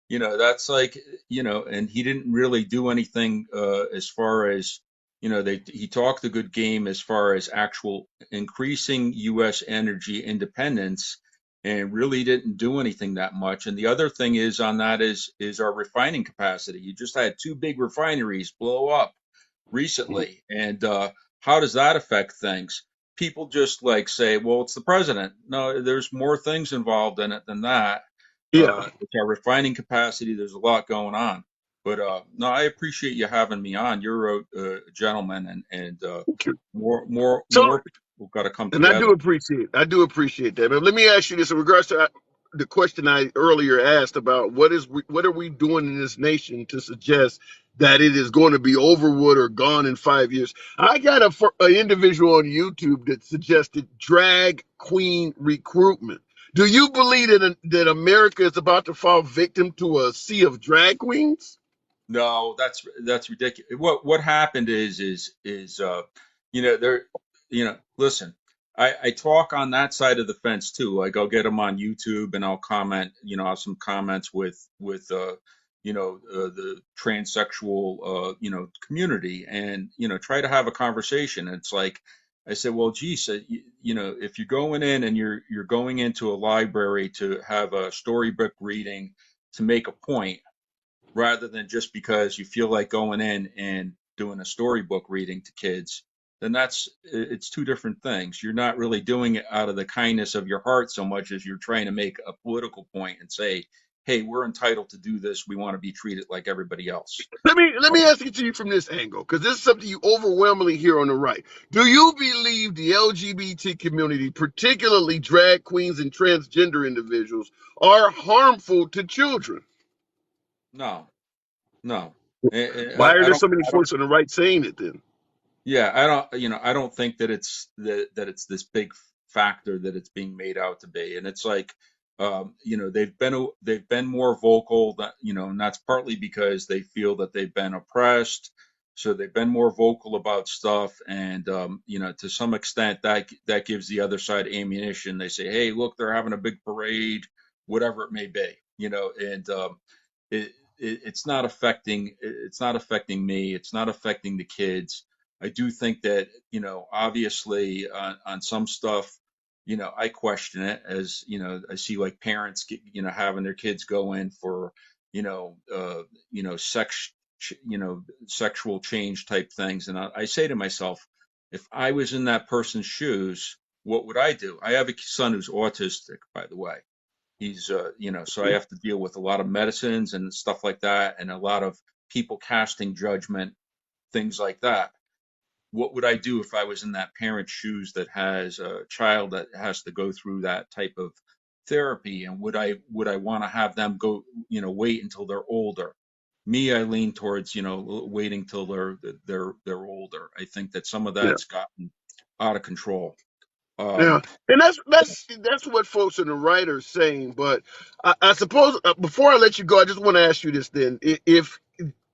that's like, and he didn't really do anything as far as, he talked a good game as far as actual increasing U.S. energy independence, and really didn't do anything that much. And the other thing is on that is our refining capacity. You just had two big refineries blow up recently, and how does that affect things? People just like say, well, it's the president. No, there's more things involved in it than that. Yeah. It's our refining capacity. There's a lot going on. But no, I appreciate you having me on. You're a gentleman, and So more people got to come And I together. do appreciate, I do appreciate that. But let me ask you this in regards to the question I earlier asked about what are we doing in this nation to suggest that it is going to be overwood or gone in 5 years? I got an individual on YouTube that suggested drag queen recruitment. Do you believe that America is about to fall victim to a sea of drag queens? No, that's ridiculous. What happened is there, listen, I talk on that side of the fence too. Like I'll get them on YouTube and I'll comment, I'll have some comments with the transsexual community, and try to have a conversation. It's like I said, well, geez, if you're going in and you're going into a library to have a storybook reading to make a point, rather than just because you feel like going in and doing a storybook reading to kids, then it's two different things. You're not really doing it out of the kindness of your heart so much as you're trying to make a political point and say, hey, we're entitled to do this. We want to be treated like everybody else. Let me ask it to you from this angle, because this is something you overwhelmingly hear on the right. Do you believe the LGBT community, particularly drag queens and transgender individuals, are harmful to children? No, no. Why are I there don't, so many I don't folks on the right saying it then? Yeah, I don't think that it's this big factor that it's being made out to be. And it's like, they've been more vocal that, and that's partly because they feel that they've been oppressed. So they've been more vocal about stuff. And, to some extent that gives the other side ammunition. They say, hey, look, they're having a big parade, whatever it may be, and, it's not affecting me. It's not affecting the kids. I do think that, obviously on some stuff, I question it, as, I see like parents having their kids go in for, you know, uh, sex, sexual change type things. And I say to myself, if I was in that person's shoes, what would I do? I have a son who's autistic, by the way. He's, so I have to deal with a lot of medicines and stuff like that, and a lot of people casting judgment, things like that. What would I do if I was in that parent's shoes that has a child that has to go through that type of therapy? And would I want to have them go, wait until they're older? Me, I lean towards, waiting till they're older. I think that some of Yeah. that's gotten out of control. Yeah, Um, and that's what folks in the right are saying. But I suppose before I let you go, I just want to ask you this: then, if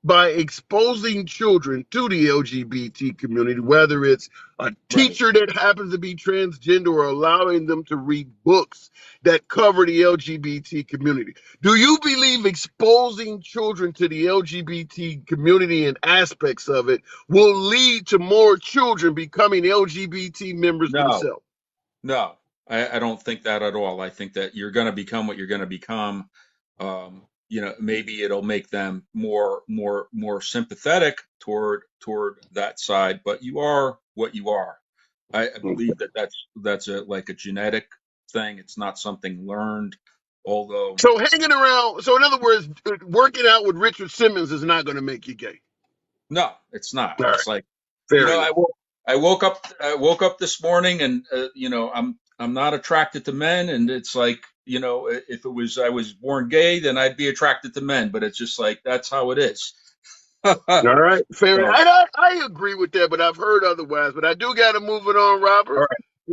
by exposing children to the LGBT community, whether it's a right. teacher that happens to be transgender or allowing them to read books that cover the LGBT community, do you believe exposing children to the LGBT community and aspects of it will lead to more children becoming LGBT members No. themselves? No, I don't think that at all. I think that you're going to become what you're going to become. Maybe it'll make them more sympathetic toward that side, but you are what you are. I believe that that's like a genetic thing. It's not something learned, although So hanging around, so in other words, working out with Richard Simmons is not going to make you gay. no, it's not. All right, It's like, fair I enough. I woke up this morning, and I'm not attracted to men, and it's like, if it was I was born gay, then I'd be attracted to men, but it's just like that's how it is. All right, fair enough. So, And I agree with that, but I've heard otherwise. But I do got to move it on, all Robert. right.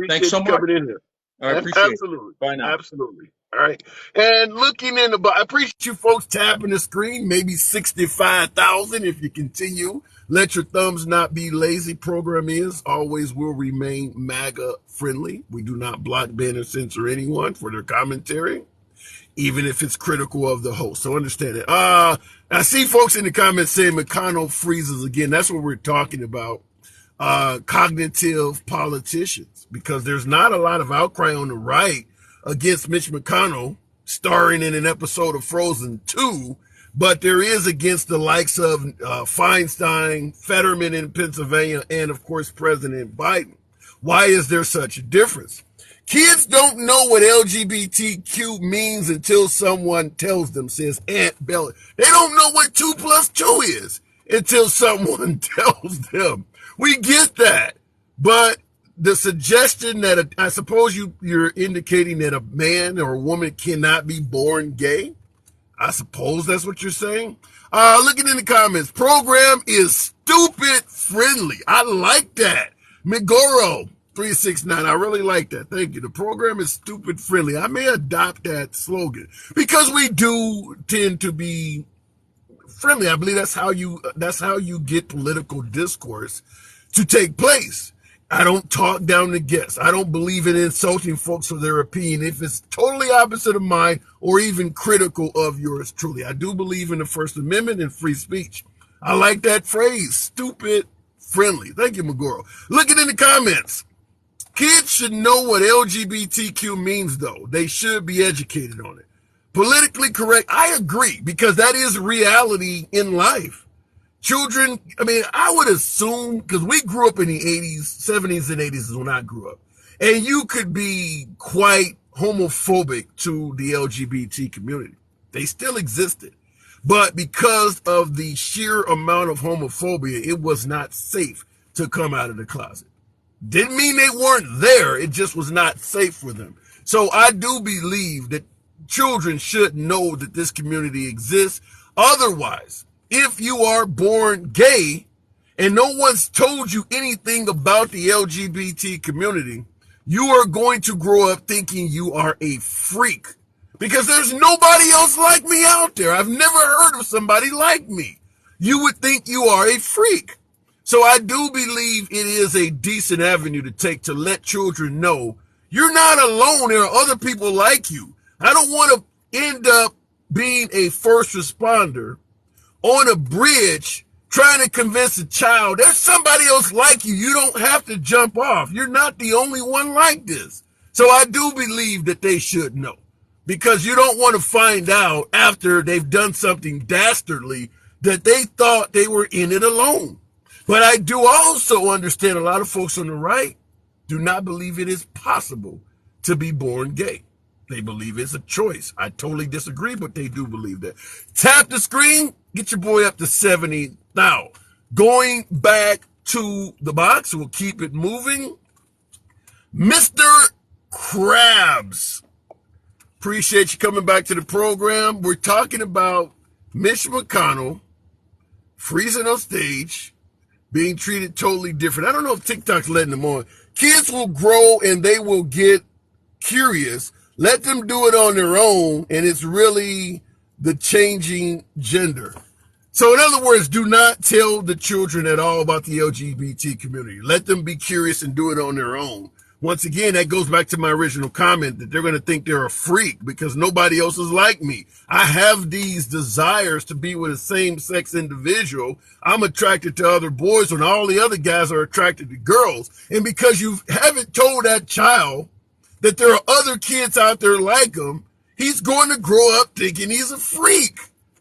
Thanks Appreciate so you much. coming in here. I appreciate it. Absolutely. Bye now. Absolutely. All right. And looking in the, I appreciate you folks tapping the screen, maybe 65,000 if you continue. Let your thumbs not be lazy. Program is always will remain MAGA friendly. We do not block, ban, or censor anyone for their commentary, even if it's critical of the host. So understand it. I see folks in the comments saying McConnell freezes again. That's what we're talking about. Cognitive politicians, because there's not a lot of outcry on the right against Mitch McConnell starring in an episode of Frozen 2, but there is against the likes of Feinstein, Fetterman in Pennsylvania, and of course President Biden. Why is there such a difference? Kids don't know what LGBTQ means until someone tells them, says Aunt Bella. They don't know what 2 plus 2 is until someone tells them. We get that. But the suggestion that I suppose you're indicating that a man or a woman cannot be born gay. I suppose that's what you're saying. Looking in the comments, program is stupid friendly. I like that. Migoro 369. I really like that. Thank you. The program is stupid friendly. I may adopt that slogan because we do tend to be friendly. I believe that's how you get political discourse to take place. I don't talk down to guests. I don't believe in insulting folks for their opinion if it's totally opposite of mine or even critical of yours truly. I do believe in the First Amendment and free speech. I like that phrase, stupid friendly. Thank you, Magoro. Looking in the comments. Kids should know what LGBTQ means, though. They should be educated on it. Politically correct, I agree, because that is reality in life. Children, I mean, I would assume, because we grew up in the 80s, 70s, and 80s is when I grew up. And you could be quite homophobic to the LGBT community. They still existed. But because of the sheer amount of homophobia, it was not safe to come out of the closet. Didn't mean they weren't there. It just was not safe for them. So I do believe that children should know that this community exists. Otherwise, if you are born gay and no one's told you anything about the LGBT community, you are going to grow up thinking you are a freak because there's nobody else like me out there. I've never heard of somebody like me. You would think you are a freak. So I do believe it is a decent avenue to take to let children know you're not alone. There are other people like you. I don't want to end up being a first responder on a bridge trying to convince a child there's somebody else like you. You don't have to jump off. You're not the only one like this. So I do believe that they should know, because you don't want to find out after they've done something dastardly that they thought they were in it alone. But I do also understand a lot of folks on the right do not believe it is possible to be born gay. They believe it's a choice. I totally disagree, but they do believe that. Tap the screen, get your boy up to 70. Now, going back to the box, we'll keep it moving. Mr. Krabs, appreciate you coming back to the program. We're talking about Mitch McConnell freezing on stage, being treated totally different. I don't know if TikTok's letting them on. Kids will grow and they will get curious. Let them do it on their own, and it's really the changing gender. So in other words, do not tell the children at all about the LGBT community. Let them be curious and do it on their own. Once again, that goes back to my original comment that they're going to think they're a freak because nobody else is like me. I have these desires to be with a same-sex individual. I'm attracted to other boys when all the other guys are attracted to girls. And because you haven't told that child that there are other kids out there like him, he's going to grow up thinking he's a freak.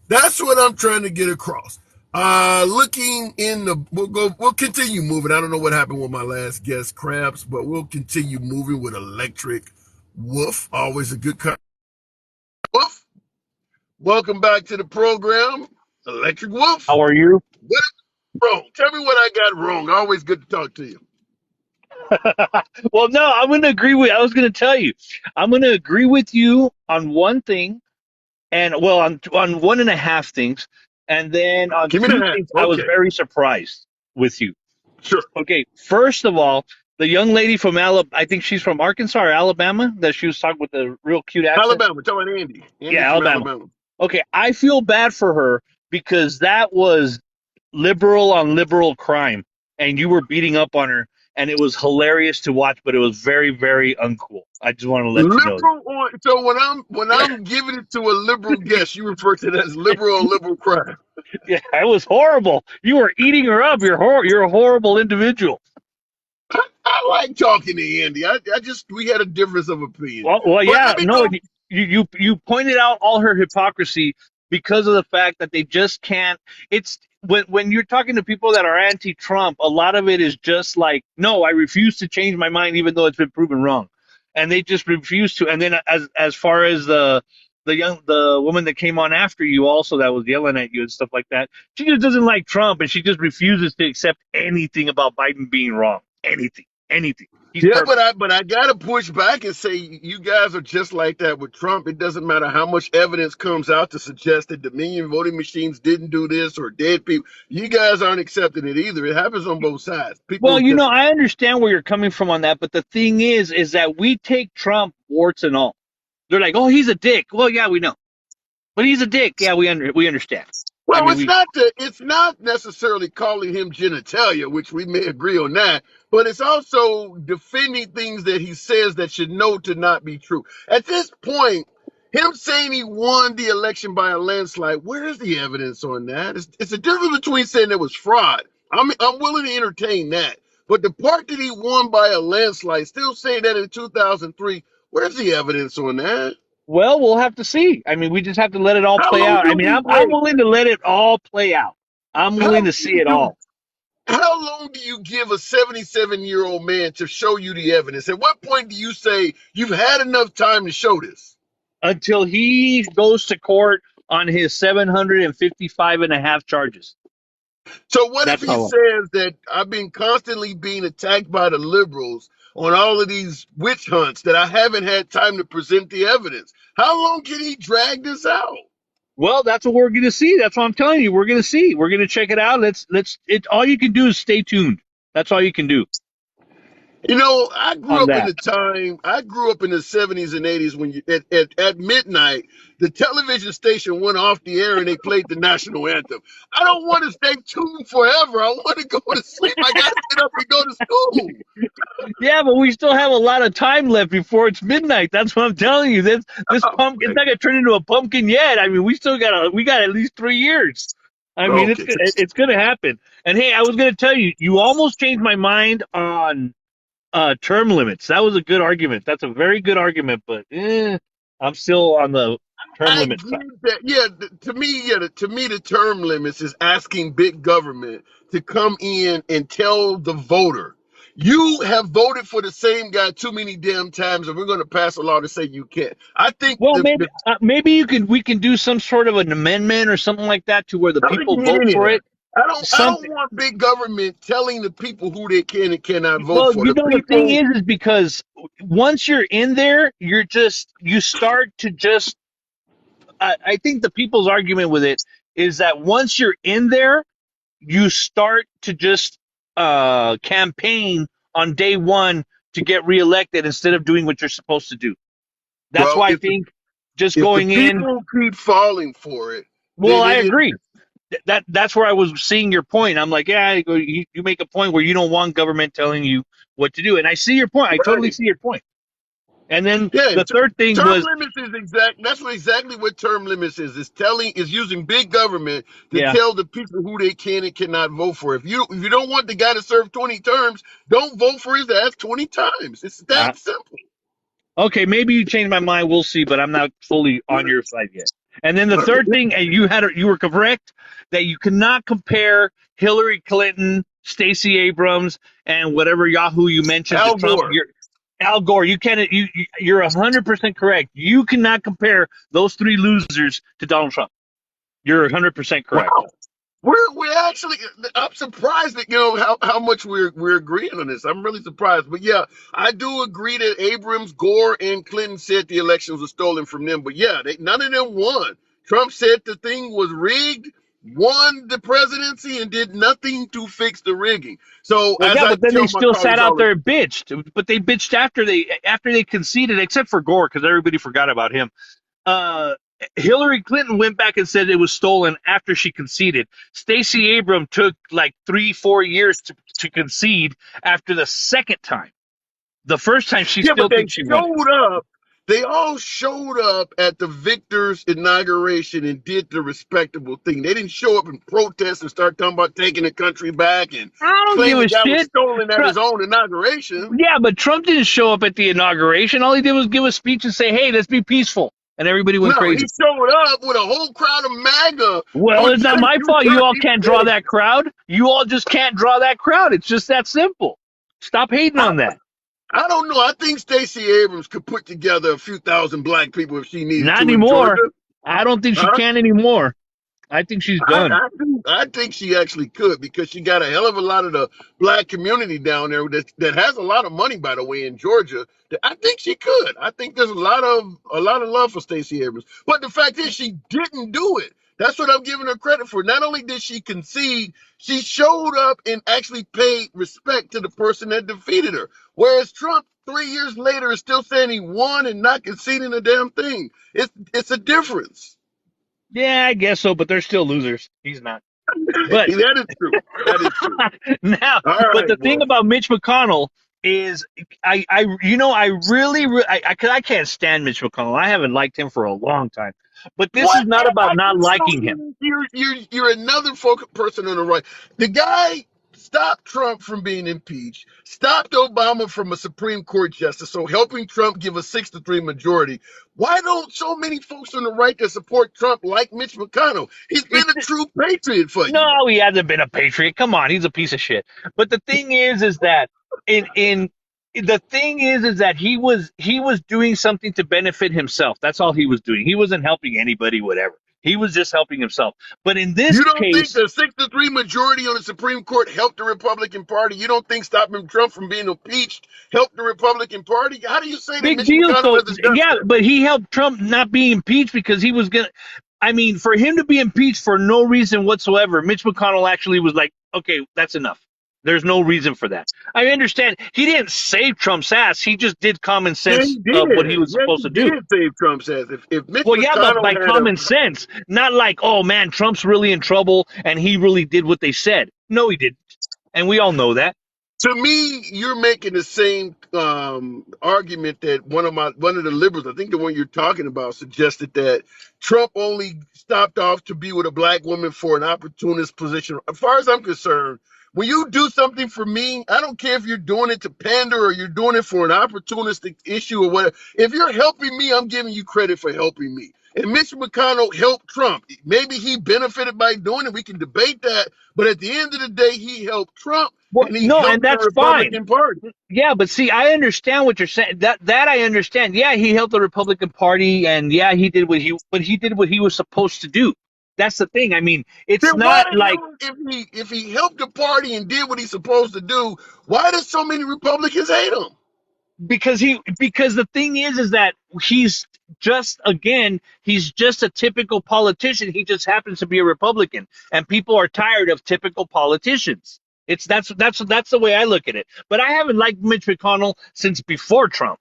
That's what I'm trying to get across. Looking in the, we'll continue moving. I don't know what happened with my last guest, Krabs, but we'll continue moving with Electric Wolf. Always a good cut. Wolf, welcome back to the program, Electric Wolf. How are you? What wrong? Tell me what I got wrong. Always good to talk to you. Well, no, I'm going to agree with. I was going to tell you, I'm going to agree with you on one thing, and well, on one and a half things, and then on Give me the two hat. things, I was Okay, very surprised with you. sure. Okay, first of all, the young lady from Alabama, I think she's from Arkansas or Alabama, that she was talking with a real cute accent. Alabama. Talking about Andy. Andy Yeah, from Alabama. Alabama. Okay, I feel bad for her because that was liberal on liberal crime, and you were beating up on her, and it was hilarious to watch, but it was very, very uncool. I just want to let you know that. Liberal on. So when I'm giving it to a liberal guest, you refer to that as liberal or liberal crime. Yeah, it was horrible. You were eating her up. You're a horrible individual. I like talking to Andy. I just we had a difference of opinion. Well, But yeah, let me no, go. you pointed out all her hypocrisy because of the fact that they just can't. It's when you're talking to people that are anti-Trump, a lot of it is just like, no, I refuse to change my mind, even though it's been proven wrong, and they just refuse to. And then as far as the woman that came on after you, also that was yelling at you and stuff like that, she just doesn't like Trump, and she just refuses to accept anything about Biden being wrong. Anything. He's Yeah, but perfect. I gotta push back and say you guys are just like that with Trump. It doesn't matter how much evidence comes out to suggest that Dominion voting machines didn't do this or dead people. You guys aren't accepting it either. It happens on both sides. People Well, are just I understand where you're coming from on that, but the thing is that we take Trump warts and all. They're like, "Oh, he's a dick." Well, yeah, we know, but he's a dick. Yeah, we understand. I well, mean, it's not necessarily calling him genitalia, which we may agree on that, but it's also defending things that he says that should know to not be true. At this point, him saying he won the election by a landslide, where is the evidence on that? It's a difference between saying it was fraud. I'm willing to entertain that, but the part that he won by a landslide, still saying that in 2003, where's the evidence on that? well, we'll have to see. I mean, we just have to let it all How play long out. I do mean, we I'm wait? willing to let it all play out. I'm How willing long to do see you it do? all How long do you give a 77-year-old man to show you the evidence? At what point do you say you've had enough time to show this? until he goes to court on his 755 and a half charges. So what if That's he how long. says that I've been constantly being attacked by the liberals on all of these witch hunts that I haven't had time to present the evidence? How long can he drag this out? Well, that's what we're going to see. That's what I'm telling you. We're going to see. We're going to check it out. Let's. It. All you can do is stay tuned. That's all you can do You know, I grew on up in that. the time, I grew up in the 70s and 80s when at midnight, the television station went off the air and they played the national anthem. I don't want to stay tuned forever. I want to go to sleep. I got to get up and go to school. Yeah, but we still have a lot of time left before it's midnight. That's what I'm telling you. This Oh, pumpkin, it's not gonna turn into a pumpkin yet. I mean, we got at least 3 years. I mean, okay. it's gonna happen. And hey, I was gonna tell you, you almost changed my mind on term limits. That was a good argument. That's a very good argument, but I'm still on the term I limit side. get that. Yeah, to me, the term limits is asking big government to come in and tell the voter, you have voted for the same guy too many damn times, and we're going to pass a law to say you can't. I think Well, the, maybe we can do some sort of an amendment or something like that to where the I don't think people you need vote any of for that. it. I Something. don't want big government telling the people who they can and cannot vote Well, for. The the thing people, is because once you're in there, you start to just. I think the people's argument with it is that once you're in there, you start to just campaign on day one to get reelected instead of doing what you're supposed to do. That's well, why I think just if the going in. people keep falling for it, Well, then I it is. agree. That's where I was seeing your point. I'm like, yeah, you make a point where you don't want government telling you what to do, and I see your point. I totally Right. see your point. And then Yeah, the third thing term was, limits is exact. That's exactly what term limits is. Is using big government to yeah, tell the people who they can and cannot vote for. If you don't want the guy to serve 20 terms, don't vote for his ass 20 times. It's uh, that simple. okay, maybe you changed my mind. We'll see, but I'm not fully on your side yet. And then the third thing, and you were correct that you cannot compare Hillary Clinton, Stacey Abrams, and whatever Yahoo you mentioned to Al Trump. Gore. Al Gore. You can't. You're 100% correct. You cannot compare those three losers to Donald Trump. You're 100% correct. Wow. We're actually, I'm surprised that how much we're agreeing on this. I'm really surprised. But yeah, I do agree that Abrams, Gore, and Clinton said the elections were stolen from them. But yeah, none of them won. Trump said the thing was rigged, won the presidency, and did nothing to fix the rigging. So Well, as yeah, I but then they tell my still sat colleagues out all the there and bitched. But they bitched after they conceded, except for Gore, because everybody forgot about him. uh, Hillary Clinton went back and said it was stolen after she conceded. Stacey Abrams took like 3-4 years to concede after the second time. The first time she Yeah, but still they thinks she won it. showed up. They all showed up at the victor's inauguration and did the respectable thing. They didn't show up and protest and start talking about taking the country back and I don't claim give the a guy was shit. stolen at Trump, his own inauguration. yeah, but Trump didn't show up at the inauguration. All he did was give a speech and say, "Hey, let's be peaceful," and everybody went No, he crazy. showed up with a whole crowd of MAGA Well, on it's not my fault. You all January can't draw 6th. that crowd. You all just can't draw that crowd. It's just that simple. Stop hating I, on that. I don't know. I think Stacey Abrams could put together a few thousand black people if she needed Not to in anymore. Georgia. I don't think she Huh? can anymore. I think she's done. I think she actually could because she got a hell of a lot of the black community down there that has a lot of money, by the way, in Georgia. I think she could. I think there's a lot of love for Stacey Abrams. But the fact is, she didn't do it. That's what I'm giving her credit for. Not only did she concede, she showed up and actually paid respect to the person that defeated her. Whereas Trump, 3 years later, is still saying he won and not conceding a damn thing. It's a difference. Yeah, I guess so, but they're still losers. He's not. But That is true. That is true. now, All but right, the boy. thing about Mitch McConnell is, I really, I can't stand Mitch McConnell. I haven't liked him for a long time. But this What? is not about I not just show liking him. you're another person on the right. The guy stopped Trump from being impeached, stopped Obama from a Supreme Court justice, so helping Trump give a 6-3 majority. Why don't so many folks on the right that support Trump like Mitch McConnell? He's been It's a true patriot for you. No, he hasn't been a patriot. Come on, he's a piece of shit. But the thing is that in the thing is that he was doing something to benefit himself. That's all he was doing. He wasn't helping anybody, whatever. He was just helping himself. But in this You don't think case, the 6-3 majority on the Supreme Court helped the Republican Party? You don't think stopping Trump from being impeached helped the Republican Party? How do you say that big Mitch deal. McConnell So hasn't done yeah, that? but he helped Trump not be impeached because he was gonna. I mean, for him to be impeached for no reason whatsoever, Mitch McConnell actually was like, okay, that's enough. There's no reason for that. I understand he didn't save Trump's ass. He just did common Yeah, sense he of what he did. was Yeah, supposed he to do. did save Trump's ass. If Mitch Well, yeah, but McConnell by had a, common sense, not like, oh man, Trump's really in trouble and he really did what they said. No, he didn't, and we all know that. to me, you're making the same argument that one of the liberals, I think the one you're talking about, suggested that Trump only stopped off to be with a black woman for an opportunist position. As far as I'm concerned, when you do something for me, I don't care if you're doing it to pander or you're doing it for an opportunistic issue or whatever. If you're helping me, I'm giving you credit for helping me. And Mitch McConnell helped Trump. Maybe he benefited by doing it. We can debate that. But at the end of the day, he helped Trump Well, and he no, and helped the that's fine. Republican Party. Yeah, but see, I understand what you're saying. That I understand. Yeah, he helped the Republican Party, and yeah, he did what he was supposed to do. That's the thing. I mean, Then it's why not the like hell, if he helped the party and did what he's supposed to do, why does so many Republicans hate him? because the thing is that he's he's just a typical politician. He just happens to be a Republican, and people are tired of typical politicians. It's that's the way I look at it. But I haven't liked Mitch McConnell since before Trump.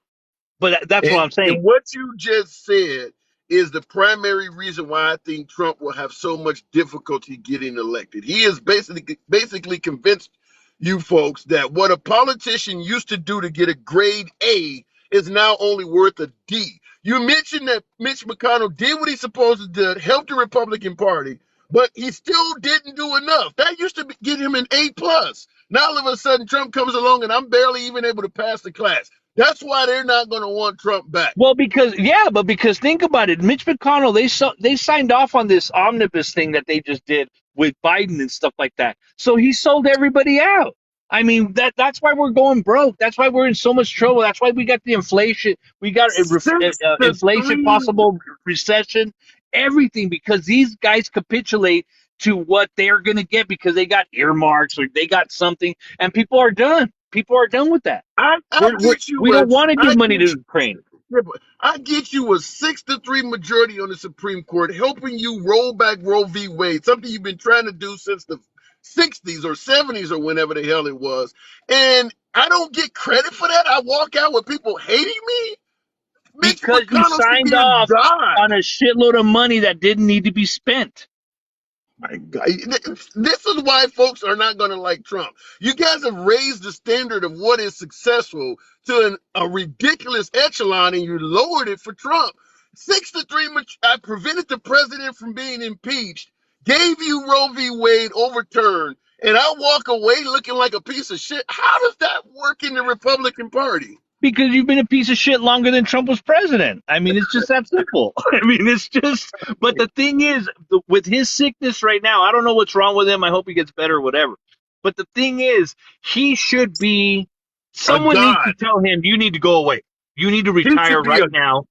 But that's what And, I'm saying. and what you just said is the primary reason why I think Trump will have so much difficulty getting elected. He is basically convinced you folks that what a politician used to do to get a grade A is now only worth a D. You mentioned that Mitch McConnell did what he's supposed to do, help the Republican Party, but he still didn't do enough. That used to get him an A plus. Now all of a sudden Trump comes along and I'm barely even able to pass the class. That's why they're not going to want Trump back. Well, because think about it. Mitch McConnell, they signed off on this omnibus thing that they just did with Biden and stuff like that. So he sold everybody out. I mean that's why we're going broke. That's why we're in so much trouble. That's why we got the inflation. We got Six to inflation, three. possible recession, everything because these guys capitulate to what they're going to get because they got earmarks or they got something, and people are done. People are done with that. I get you We don't want to give I money to get Ukraine Yeah, but I get you a 6-3 majority on the Supreme Court, helping you roll back Roe v. Wade, something you've been trying to do since the 60s or 70s or whenever the hell it was. And I don't get credit for that. I walk out with people hating me. Mitch because you McConnell should signed be a off on god. a shitload of money that didn't need to be spent. My God. This is why folks are not going to like Trump. You guys have raised the standard of what is successful to a ridiculous echelon, and you lowered it for Trump. 6-3, I prevented the president from being impeached, gave you Roe v. Wade overturned, and I walk away looking like a piece of shit. How does that work in the Republican Party? Because you've been a piece of shit longer than Trump was president. I mean, it's just that simple. I mean, it's just, but the thing is, with his sickness right now, I don't know what's wrong with him. I hope he gets better or whatever. But the thing is, he should be, A someone needs to god. tell him, you need to go away. You need to He retire should be a right now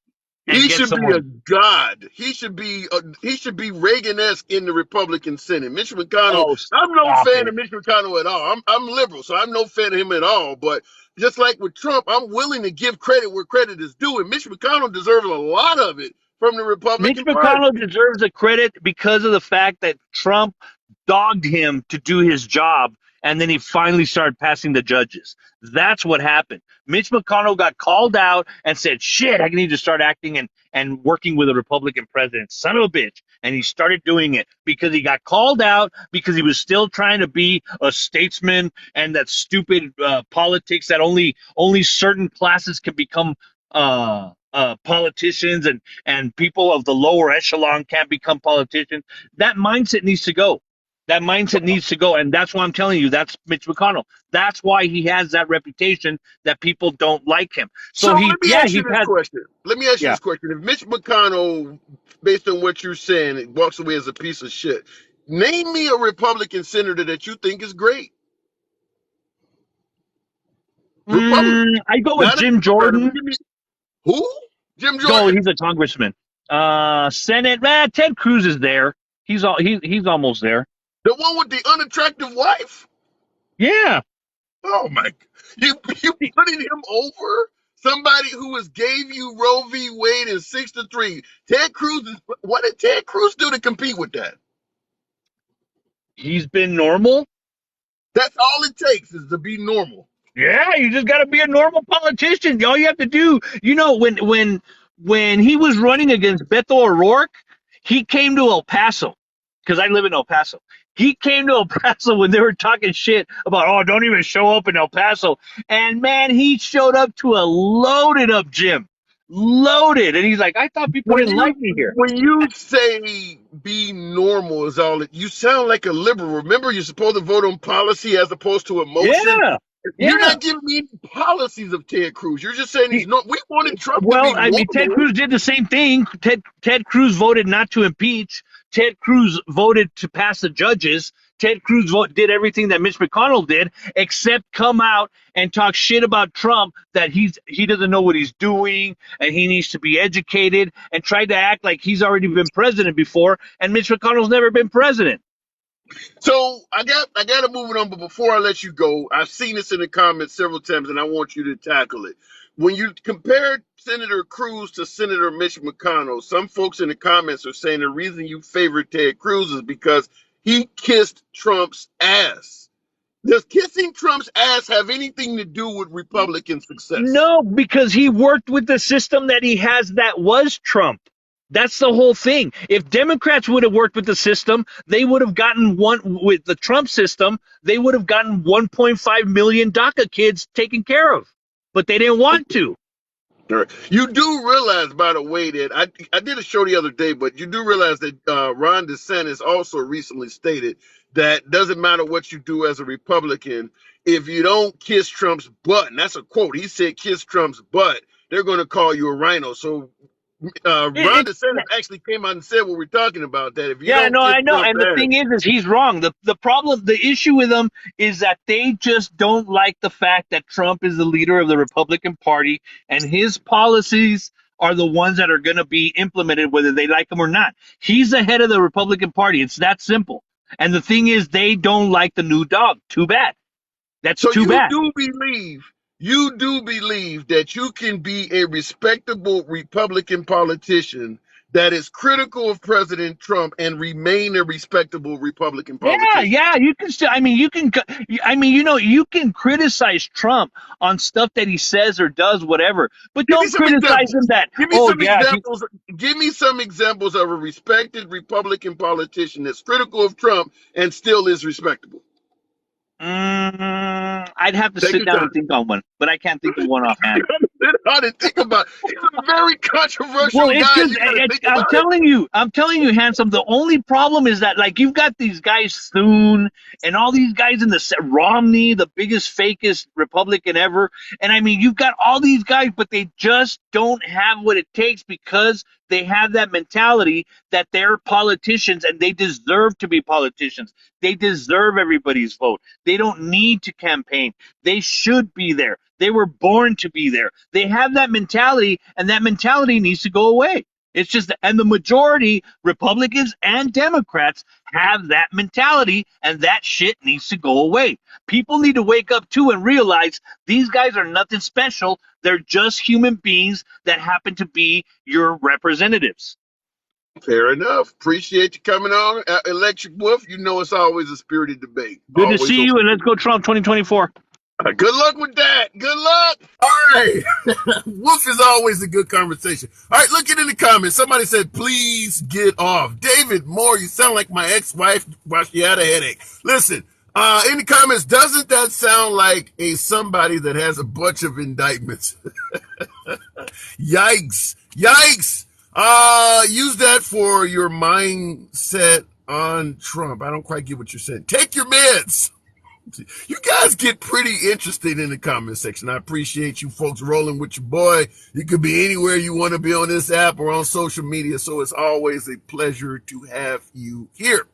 and He get should be a someone. god. He should be Reagan-esque in the Republican Senate. Mitch McConnell. Oh, I'm no stop fan it. of Mitch McConnell at all. I'm liberal, so I'm no fan of him at all. But just like with Trump, I'm willing to give credit where credit is due, and Mitch McConnell deserves a lot of it from the Mitch Republican Party. McConnell deserves the credit because of the fact that Trump dogged him to do his job, and then he finally started passing the judges. That's what happened. Mitch McConnell got called out and said, shit, I need to start acting and working with a Republican president. Son of a bitch. And he started doing it because he got called out because he was still trying to be a statesman and that stupid politics that only certain classes can become politicians and people of the lower echelon can't become politicians. That mindset needs to go. That mindset needs to go, and that's why I'm telling you, that's Mitch McConnell. That's why he has that reputation that people don't like him. So So let me ask you he's this had, question. Let me ask you yeah. this question. If Mitch McConnell, based on what you're saying, walks away as a piece of shit, name me a Republican senator that you think is great. Republican, I go with not a Jim Democrat. Jordan. Give me who? Jim No, Jordan, he's a congressman. Senate, Ted Cruz is there. He's almost there. the one with the unattractive wife. Yeah. Oh my! You putting him over somebody who has gave you Roe v. Wade in 6-3. Ted Cruz is. What did Ted Cruz do to compete with that? He's been normal. That's all it takes is to be normal. Yeah, you just got to be a normal politician. All you have to do, when he was running against Beto O'Rourke, he came to El Paso because I live in El Paso. He came to El Paso when they were talking shit about, oh, don't even show up in El Paso. And man, he showed up to a loaded up gym, loaded. And he's like, I thought people When didn't you like me here. when you say be normal is all it, you sound like a liberal. Remember, you're supposed to vote on policy as opposed to emotion. Yeah, You're yeah. not giving me any policies of Ted Cruz. You're just saying he's not. We wanted Trump to be Well, I mean, Ted normal. Cruz did the same thing. Ted Cruz voted not to impeach. Ted Cruz voted to pass the judges. Ted Cruz did everything that Mitch McConnell did, except come out and talk shit about Trump that he doesn't know what he's doing and he needs to be educated, and tried to act like he's already been president before, and Mitch McConnell's never been president. So I got to move it on. But before I let you go, I've seen this in the comments several times, and I want you to tackle it. When you compare Senator Cruz to Senator Mitch McConnell, some folks in the comments are saying the reason you favor Ted Cruz is because he kissed Trump's ass. Does kissing Trump's ass have anything to do with Republican success? No, because he worked with the system that he has that was Trump. That's the whole thing. If Democrats would have worked with the system, they would have gotten one with the Trump system. They would have gotten 1.5 million DACA kids taken care of, but they didn't want to. Sure. You do realize, by the way, that I did a show the other day, but you do realize that Ron DeSantis also recently stated that doesn't matter what you do as a Republican, if you don't kiss Trump's butt, and that's a quote, he said, kiss Trump's butt, they're going to call you a rhino. So Ron It, DeSantis actually came out and said what we're talking about, that if you Yeah, don't no, kiss I know. Trump's And the ass, thing is he's wrong. The issue with them is that they just don't like the fact that Trump is the leader of the Republican Party and his policies are the ones that are going to be implemented, whether they like them or not. He's the head of the Republican Party. It's that simple. And the thing is, they don't like the new dog. Too bad. That's So too bad. you do believe that you can be a respectable Republican politician that is critical of President Trump and remain a respectable Republican Yeah, politician. yeah, you can still. I mean, you can. I mean, you can criticize Trump on stuff that he says or does, whatever, but Give me don't some criticize him examples. that. Give me Oh, some yeah, examples. Give me some examples of a respected Republican politician that's critical of Trump and still is respectable. I'd have to Take sit your down and time. think on one, but I can't think of one offhand. You got to think about it. He's a very Well, controversial it's guy. because You got to think I'm about it. telling you, handsome. The only problem is that like you've got these guys Thune and all these guys in the Romney, the biggest fakest Republican ever, and I mean you've got all these guys, but they just don't have what it takes because they have that mentality that they're politicians and they deserve to be politicians. They deserve everybody's vote. They don't need to campaign. They should be there. They were born to be there. They have that mentality, and that mentality needs to go away. It's just, and the majority, Republicans and Democrats, have that mentality, and that shit needs to go away. People need to wake up too and realize these guys are nothing special. They're just human beings that happen to be your representatives. Fair enough. Appreciate you coming on, Electric Wolf. You know it's always a spirited debate. Good to Always see you, open. and let's go Trump 2024. Good luck with that. Good luck. All right. Wolf is always a good conversation. All right, look it in the comments. Somebody said, please get off. David Moore, you sound like my ex-wife while she had a headache. Listen, in the comments, doesn't that sound like somebody that has a bunch of indictments? Yikes. Yikes. Use that for your mindset on Trump. I don't quite get what you're saying. Take your meds. You guys get pretty interesting in the comment section. I appreciate you folks rolling with your boy. You could be anywhere you want to be on this app or on social media, so it's always a pleasure to have you here.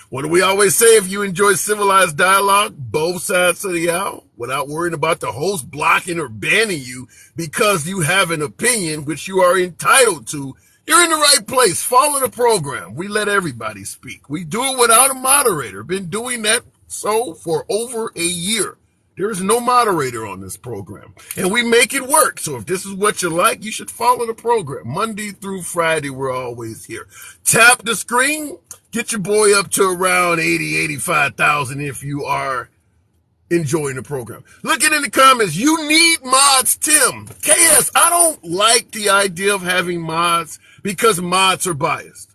What do we always say? If you enjoy civilized dialogue, both sides of the aisle, without worrying about the host blocking or banning you because you have an opinion, which you are entitled to, you're in the right place. Follow the program. We let everybody speak. We do it without a moderator. Been doing that so for over a year. There is no moderator on this program, and we make it work. So if this is what you like, you should follow the program. Monday through Friday, we're always here. Tap the screen. Get your boy up to around 85,000 if you are enjoying the program. Looking in the comments, you need mods, Tim. KS, I don't like the idea of having mods because mods are biased.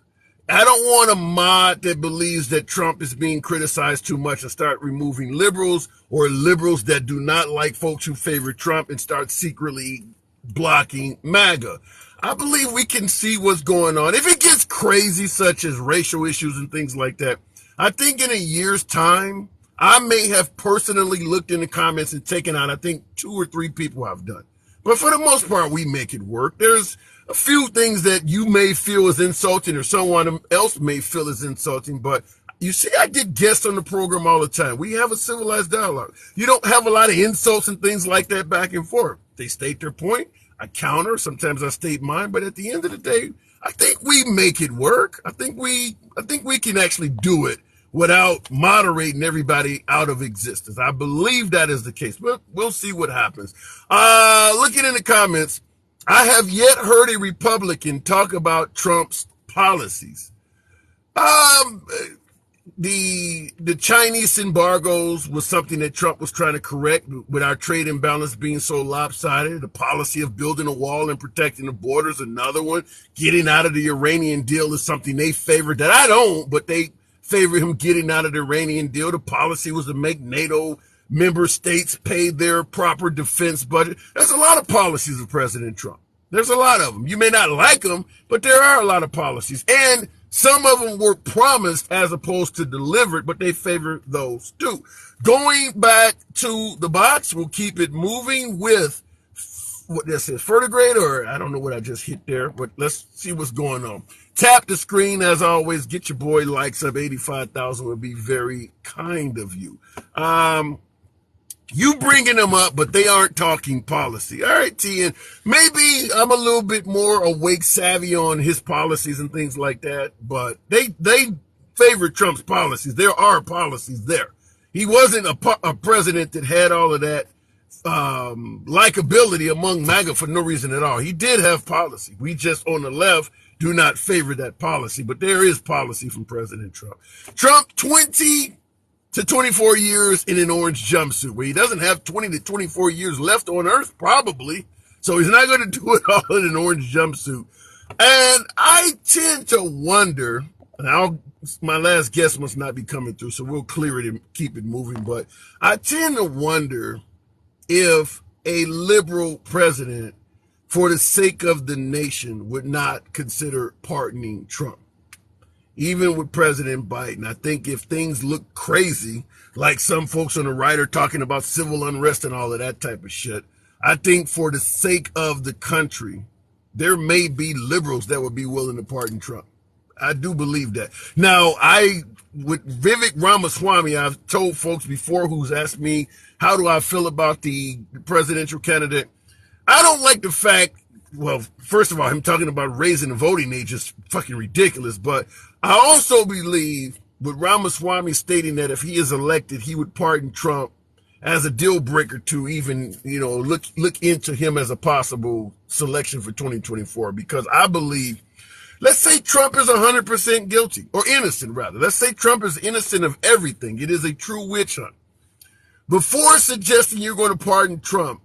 I don't want a mod that believes that Trump is being criticized too much and start removing liberals, or liberals that do not like folks who favor Trump and start secretly blocking MAGA. I believe we can see what's going on. If it gets crazy, such as racial issues and things like that, I think in a year's time, I may have personally looked in the comments and taken out, I think, 2 or 3 people I've done. But for the most part, we make it work. There's a few things that you may feel is insulting or someone else may feel is insulting, but you see, I get guests on the program all the time. We have a civilized dialogue. You don't have a lot of insults and things like that back and forth. They state their point. I counter. Sometimes I state mine, but at the end of the day, I think we make it work. I think we can actually do it without moderating everybody out of existence. I believe that is the case, but we'll see what happens. Looking in the comments, I have yet heard a Republican talk about Trump's policies. The Chinese embargoes was something that Trump was trying to correct with our trade imbalance being so lopsided. The policy of building a wall and protecting the borders, another one. Getting out of the Iranian deal is something they favored that I don't, but they favor him getting out of the Iranian deal. The policy was to make NATO member states pay their proper defense budget. There's a lot of policies of President Trump. There's a lot of them. You may not like them, but there are a lot of policies. And some of them were promised as opposed to delivered, but they favor those too. Going back to the box, we'll keep it moving with what this is, vertigrade, or I don't know what I just hit there, but let's see what's going on. Tap the screen as always. Get your boy likes up. 85,000 would be very kind of you. You bringing them up, but they aren't talking policy. All right, TN. Maybe I'm a little bit more awake, savvy on his policies and things like that, but they favor Trump's policies. There are policies there. He wasn't a president that had all of that likability among MAGA for no reason at all. He did have policy. We just on the left do not favor that policy, but there is policy from President Trump. Trump, 20 to 24 years in an orange jumpsuit, where he doesn't have 20 to 24 years left on Earth, probably. So he's not going to do it all in an orange jumpsuit. And I tend to wonder, and my last guess must not be coming through, so we'll clear it and keep it moving. But I tend to wonder if a liberal president, for the sake of the nation, would not consider pardoning Trump. Even with President Biden, I think if things look crazy, like some folks on the right are talking about civil unrest and all of that type of shit, I think for the sake of the country, there may be liberals that would be willing to pardon Trump. I do believe that. Now, with Vivek Ramaswamy, I've told folks before who's asked me, how do I feel about the presidential candidate? I don't like the fact, well, first of all, him talking about raising the voting age is fucking ridiculous. But I also believe with Ramaswamy stating that if he is elected, he would pardon Trump as a deal breaker to even, look into him as a possible selection for 2024. Because I believe, let's say Trump is 100% guilty, or innocent rather. Let's say Trump is innocent of everything. It is a true witch hunt. Before suggesting you're going to pardon Trump,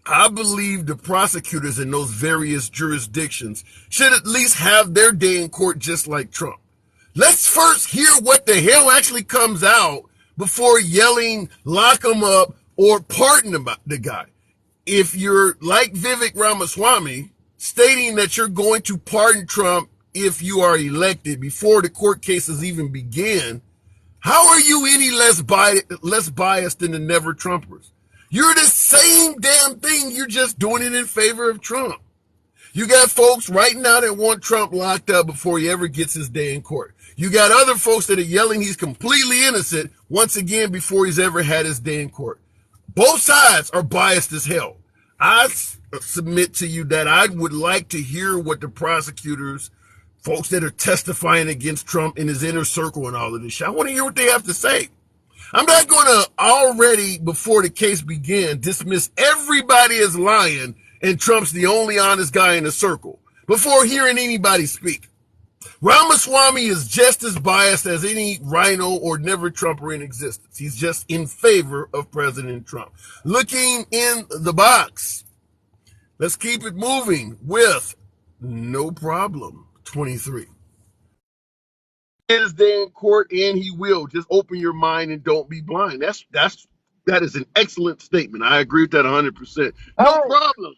I believe the prosecutors in those various jurisdictions should at least have their day in court just like Trump. Let's first hear what the hell actually comes out before yelling, lock him up, or pardon the guy. If you're like Vivek Ramaswamy, stating that you're going to pardon Trump if you are elected before the court cases even begin, how are you any less biased than the never Trumpers? You're the same damn thing. You're just doing it in favor of Trump. You got folks right now that want Trump locked up before he ever gets his day in court. You got other folks that are yelling he's completely innocent once again before he's ever had his day in court. Both sides are biased as hell. I submit to you that I would like to hear what the prosecutors, folks that are testifying against Trump in his inner circle and all of this shit, I want to hear what they have to say. I'm not going to already, before the case began, dismiss everybody as lying and Trump's the only honest guy in the circle before hearing anybody speak. Ramaswamy is just as biased as any rhino or never Trumper in existence. He's just in favor of President Trump. Looking in the box, let's keep it moving with no problem 23. His day in court, and he will. Just open your mind and don't be blind. That is an excellent statement. I agree with that 100%. No problem.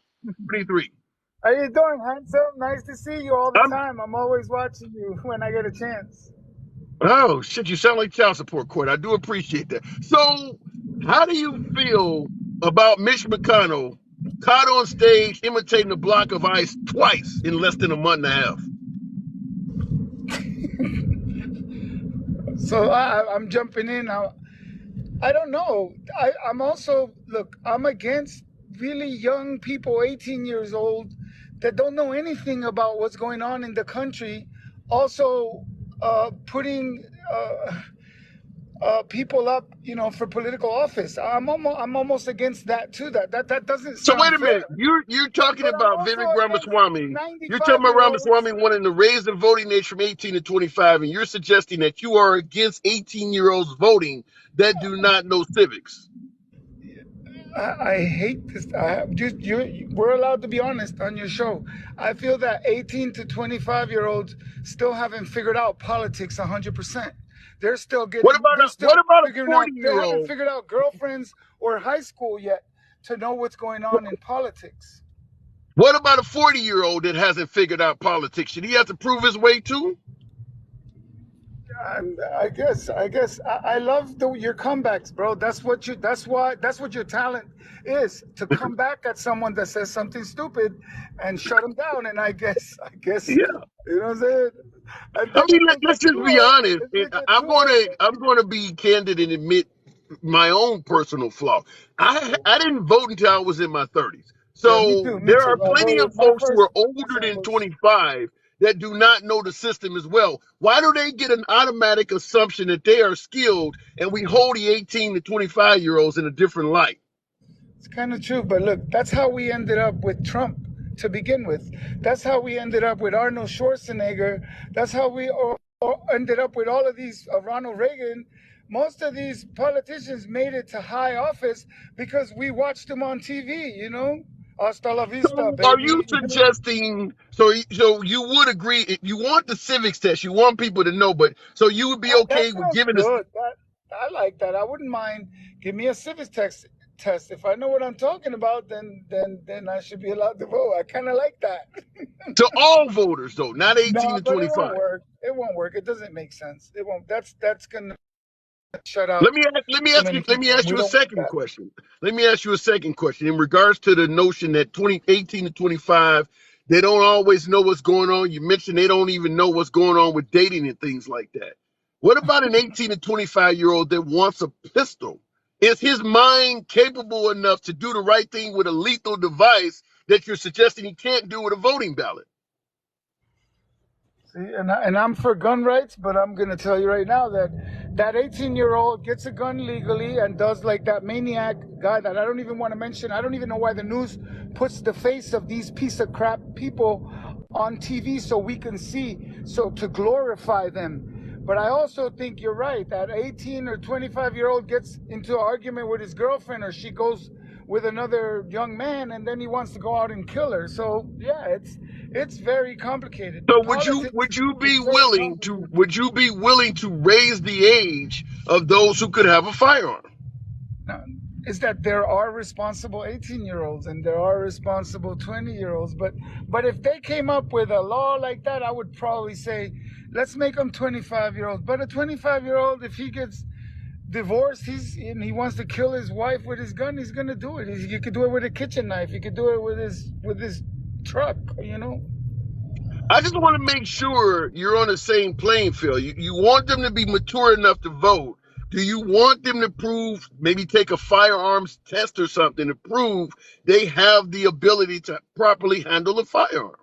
23. How you doing, handsome? Nice to see you all the time. I'm always watching you when I get a chance. Oh, shit, you sound like child support court. I do appreciate that. So, how do you feel about Mitch McConnell caught on stage imitating a block of ice twice in less than a month and a half? So I'm jumping in now. I don't know. I'm also, look, I'm against really young people, 18 years old, that don't know anything about what's going on in the country. Also, putting people up, for political office. I'm almost against that too. That doesn't sound So wait a minute. fair. You're talking But I'm about also Vivek against Ramaswamy. You're talking about 95-year-olds. Ramaswamy wanting to raise the voting age from 18 to 25, and you're suggesting that you are against 18-year-olds voting that do not know civics. I hate this. We're allowed to be honest on your show. I feel that 18 to 25-year-olds still haven't figured out politics 100%. They're still getting. What about a figuring out? They 40-year-old? haven't figured out girlfriends or high school yet to know what's going on in politics. What about a 40-year-old that hasn't figured out politics? Should he have to prove his way too? I guess I love your comebacks, bro. That's what your talent is, to come back at someone that says something stupid and shut them down. And I guess Yeah. you know what I'm saying. I mean, let's just be honest. I'm going to be candid and admit my own personal flaw. I didn't vote until I was in my 30s. So me too. there are plenty of folks who are older than 25 that do not know the system as well? Why do they get an automatic assumption that they are skilled and we hold the 18 to 25-year-olds in a different light? It's kind of true, but look, that's how we ended up with Trump to begin with. That's how we ended up with Arnold Schwarzenegger. That's how we ended up with all of these, Ronald Reagan. Most of these politicians made it to high office because we watched them on TV, you know? Hasta la vista, So are you baby. suggesting, so you would agree, you want the civics test, you want people to know, but so you would be That okay with sounds giving us, good. I like that. I wouldn't mind. Give me a civics test. If I know what I'm talking about, then I should be allowed to vote. I kind of like that. to all voters though, not 18 No, to but it 25? won't work. It won't work. It doesn't make sense. It won't. That's gonna shut out too many Let me people, and ask we you a don't want second that. question. Let me ask you a second question in regards to the notion that 18 to 25, they don't always know what's going on. You mentioned they don't even know what's going on with dating and things like that. What about an 18 to 25-year-old that wants a pistol? Is his mind capable enough to do the right thing with a lethal device that you're suggesting he can't do with a voting ballot? See, and I'm for gun rights, but I'm gonna tell you right now that that 18-year-old gets a gun legally and does like that maniac guy that I don't even want to mention. I don't even know why the news puts the face of these piece of crap people on TV so we can see, so to glorify them. But I also think you're right that 18 or 25-year-old gets into an argument with his girlfriend, or she goes with another young man, and then he wants to go out and kill her. So yeah, it's very complicated. So Politics would you is be very willing to complicated. raise the age of those who could have a firearm? Now, is that there are responsible 18-year-olds and there are responsible 20-year-olds, but if they came up with a law like that, I would probably say, let's make them 25-year-olds. But a 25-year-old, if he gets divorced, and he wants to kill his wife with his gun, he's gonna do it. He could do it with a kitchen knife. He could do it with his truck. You know. I just want to make sure you're on the same playing field. You want them to be mature enough to vote. Do you want them to prove, maybe take a firearms test or something to prove they have the ability to properly handle a firearm?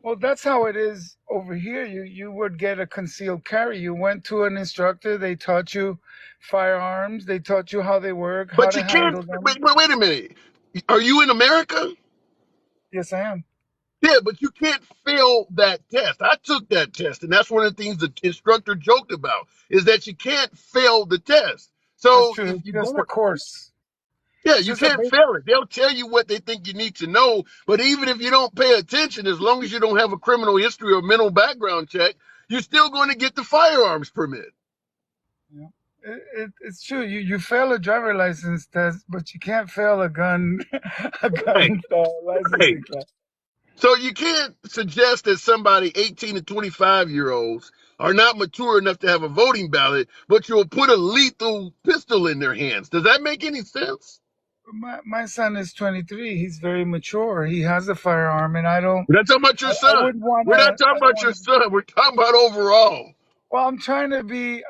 Well, that's how it is over here. You would get a concealed carry. You went to an instructor. They taught you firearms. They taught you how they work, how But to you can't, handle them. wait a minute. Are you in America? Yes, I am. Yeah, but you can't fail that test. I took that test, and that's one of the things the instructor joked about is that you can't fail the test. That's So true. if It's you just go, a course. yeah, It's you just a can't basic. fail it. They'll tell you what they think you need to know, but even if you don't pay attention, as long as you don't have a criminal history or mental background check, you're still going to get the firearms permit. Yeah. It's true. You fail a driver license test, but you can't fail a gun a Right, gun right. licensing class. So you can't suggest that somebody 18 to 25-year-olds are not mature enough to have a voting ballot, but you'll put a lethal pistol in their hands. Does that make any sense? My son is 23. He's very mature. He has a firearm, and I don't. We're not talking about your I son. wouldn't want We're not to. talking I don't about want your to. son. We're talking about overall. Well, I'm trying to be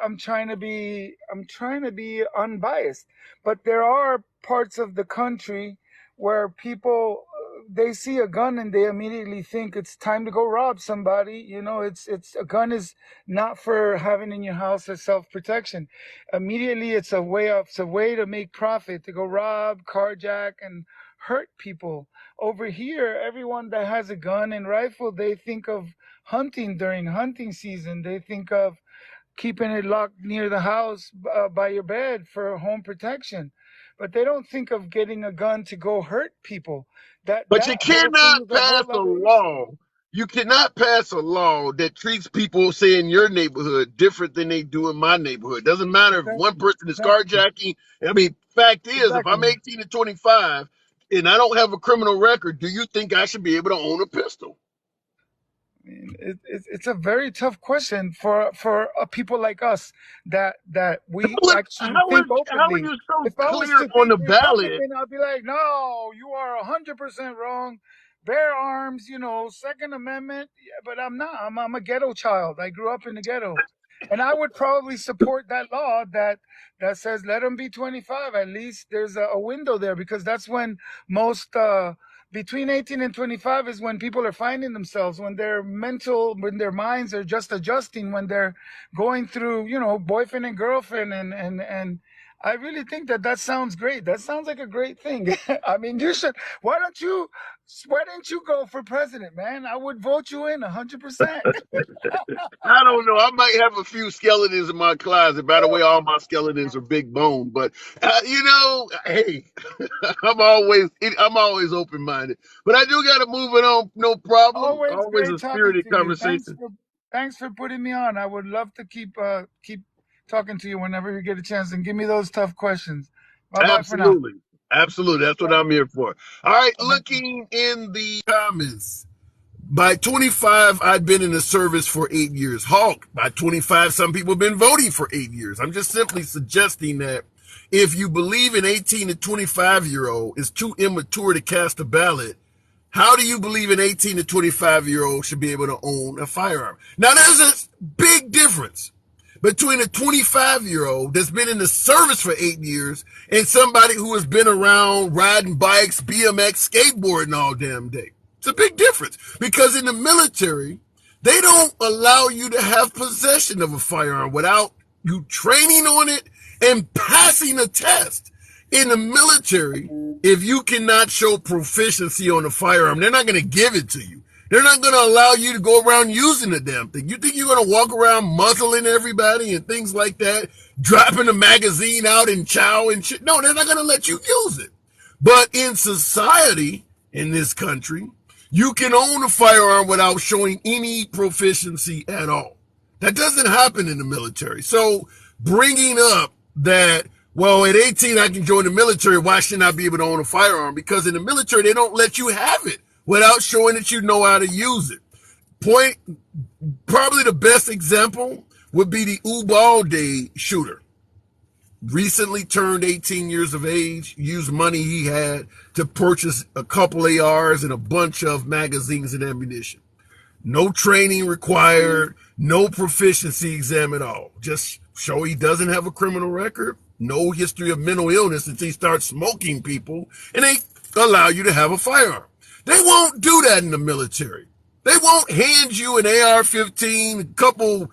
unbiased. But there are parts of the country where people they see a gun and they immediately think it's time to go rob somebody. You know, it's a gun is not for having in your house as self-protection. Immediately it's a way to make profit, to go rob, carjack and hurt people. Over here, everyone that has a gun and rifle, they think of hunting during hunting season. They think of keeping it locked near the house by your bed for home protection. But they don't think of getting a gun to go hurt people. But you That whole thing cannot is a pass whole a other issue. law. You cannot pass a law that treats people, say, in your neighborhood different than they do in my neighborhood. Doesn't matter if one Exactly. person is Exactly. carjacking. I mean, fact is, if I'm Exactly. 18 to 25 and I don't have a criminal record, do you think I should be able to own a pistol? It's a very tough question for people like us that we actually think How are openly. you so If I was clear to on think the ballot? Republican, I'd be like, no, you are 100% wrong. Bear arms, Second Amendment. Yeah, but I'm not. I'm a ghetto child. I grew up in the ghetto, and I would probably support that law that says let them be 25. At least there's a window there because that's when most between 18 and 25 is when people are finding themselves, when when their minds are just adjusting, when they're going through, boyfriend and girlfriend. And I really think that sounds great. That sounds like a great thing. I mean, you should, why don't you go for president, man? I would vote you in 100%. I don't know. I might have a few skeletons in my closet. By the way, all my skeletons are big bone. But hey, I'm always open minded. But I do got to move it on. No problem. Always Always great a talking spirited to you. conversation. Thanks for putting me on. I would love to keep talking to you whenever you get a chance, and give me those tough questions. Bye bye for now. Absolutely, absolutely. That's what I'm here for. All right, Bye-bye. looking in the comments. By 25, I'd been in the service for 8 years. Hulk, by 25, some people have been voting for 8 years. I'm just simply suggesting that if you believe an 18 to 25-year-old is too immature to cast a ballot, how do you believe an 18 to 25-year-old should be able to own a firearm? Now, there's a big difference between a 25-year-old that's been in the service for 8 years and somebody who has been around riding bikes, BMX, skateboarding all damn day. It's a big difference because in the military, they don't allow you to have possession of a firearm without you training on it and passing a test. In the military, if you cannot show proficiency on a firearm, they're not going to give it to you. They're not going to allow you to go around using the damn thing. You think you're going to walk around muzzling everybody and things like that, dropping a magazine out in chow and shit? No, they're not going to let you use it. But in society, in this country, you can own a firearm without showing any proficiency at all. That doesn't happen in the military. So bringing up that, well, at 18, I can join the military, why shouldn't I be able to own a firearm? Because in the military, they don't let you have it without showing that you know how to use it. Probably the best example would be the Ubalde shooter. Recently turned 18 years of age, used money he had to purchase a couple ARs and a bunch of magazines and ammunition. No training required, no proficiency exam at all. Just show he doesn't have a criminal record, no history of mental illness until he starts smoking people, and they allow you to have a firearm. They won't do that in the military. They won't hand you an AR-15, a couple,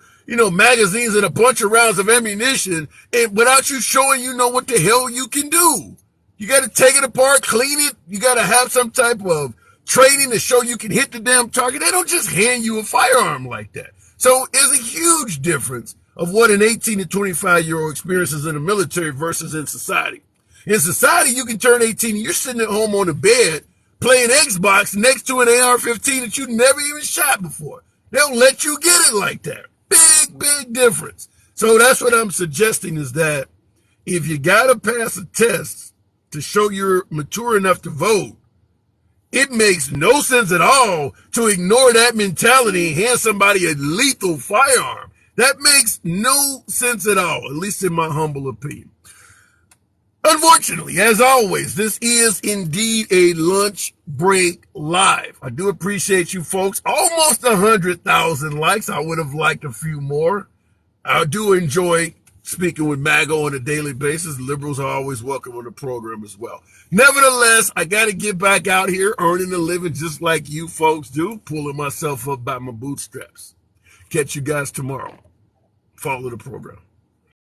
magazines and a bunch of rounds of ammunition and without you showing you know what the hell you can do. You got to take it apart, clean it. You got to have some type of training to show you can hit the damn target. They don't just hand you a firearm like that. So there's a huge difference of what an 18 to 25-year-old experiences in the military versus in society. In society, you can turn 18 and you're sitting at home on the bed playing Xbox next to an AR-15 that you never even shot before. They don't let you get it like that. Big difference. So that's what I'm suggesting is that if you got to pass a test to show you're mature enough to vote, it makes no sense at all to ignore that mentality and hand somebody a lethal firearm. That makes no sense at all, at least in my humble opinion. Unfortunately, as always, this is indeed a lunch break live. I do appreciate you folks. Almost 100,000 likes. I would have liked a few more. I do enjoy speaking with MAGA on a daily basis. Liberals are always welcome on the program as well. Nevertheless, I got to get back out here earning a living just like you folks do, pulling myself up by my bootstraps. Catch you guys tomorrow. Follow the program.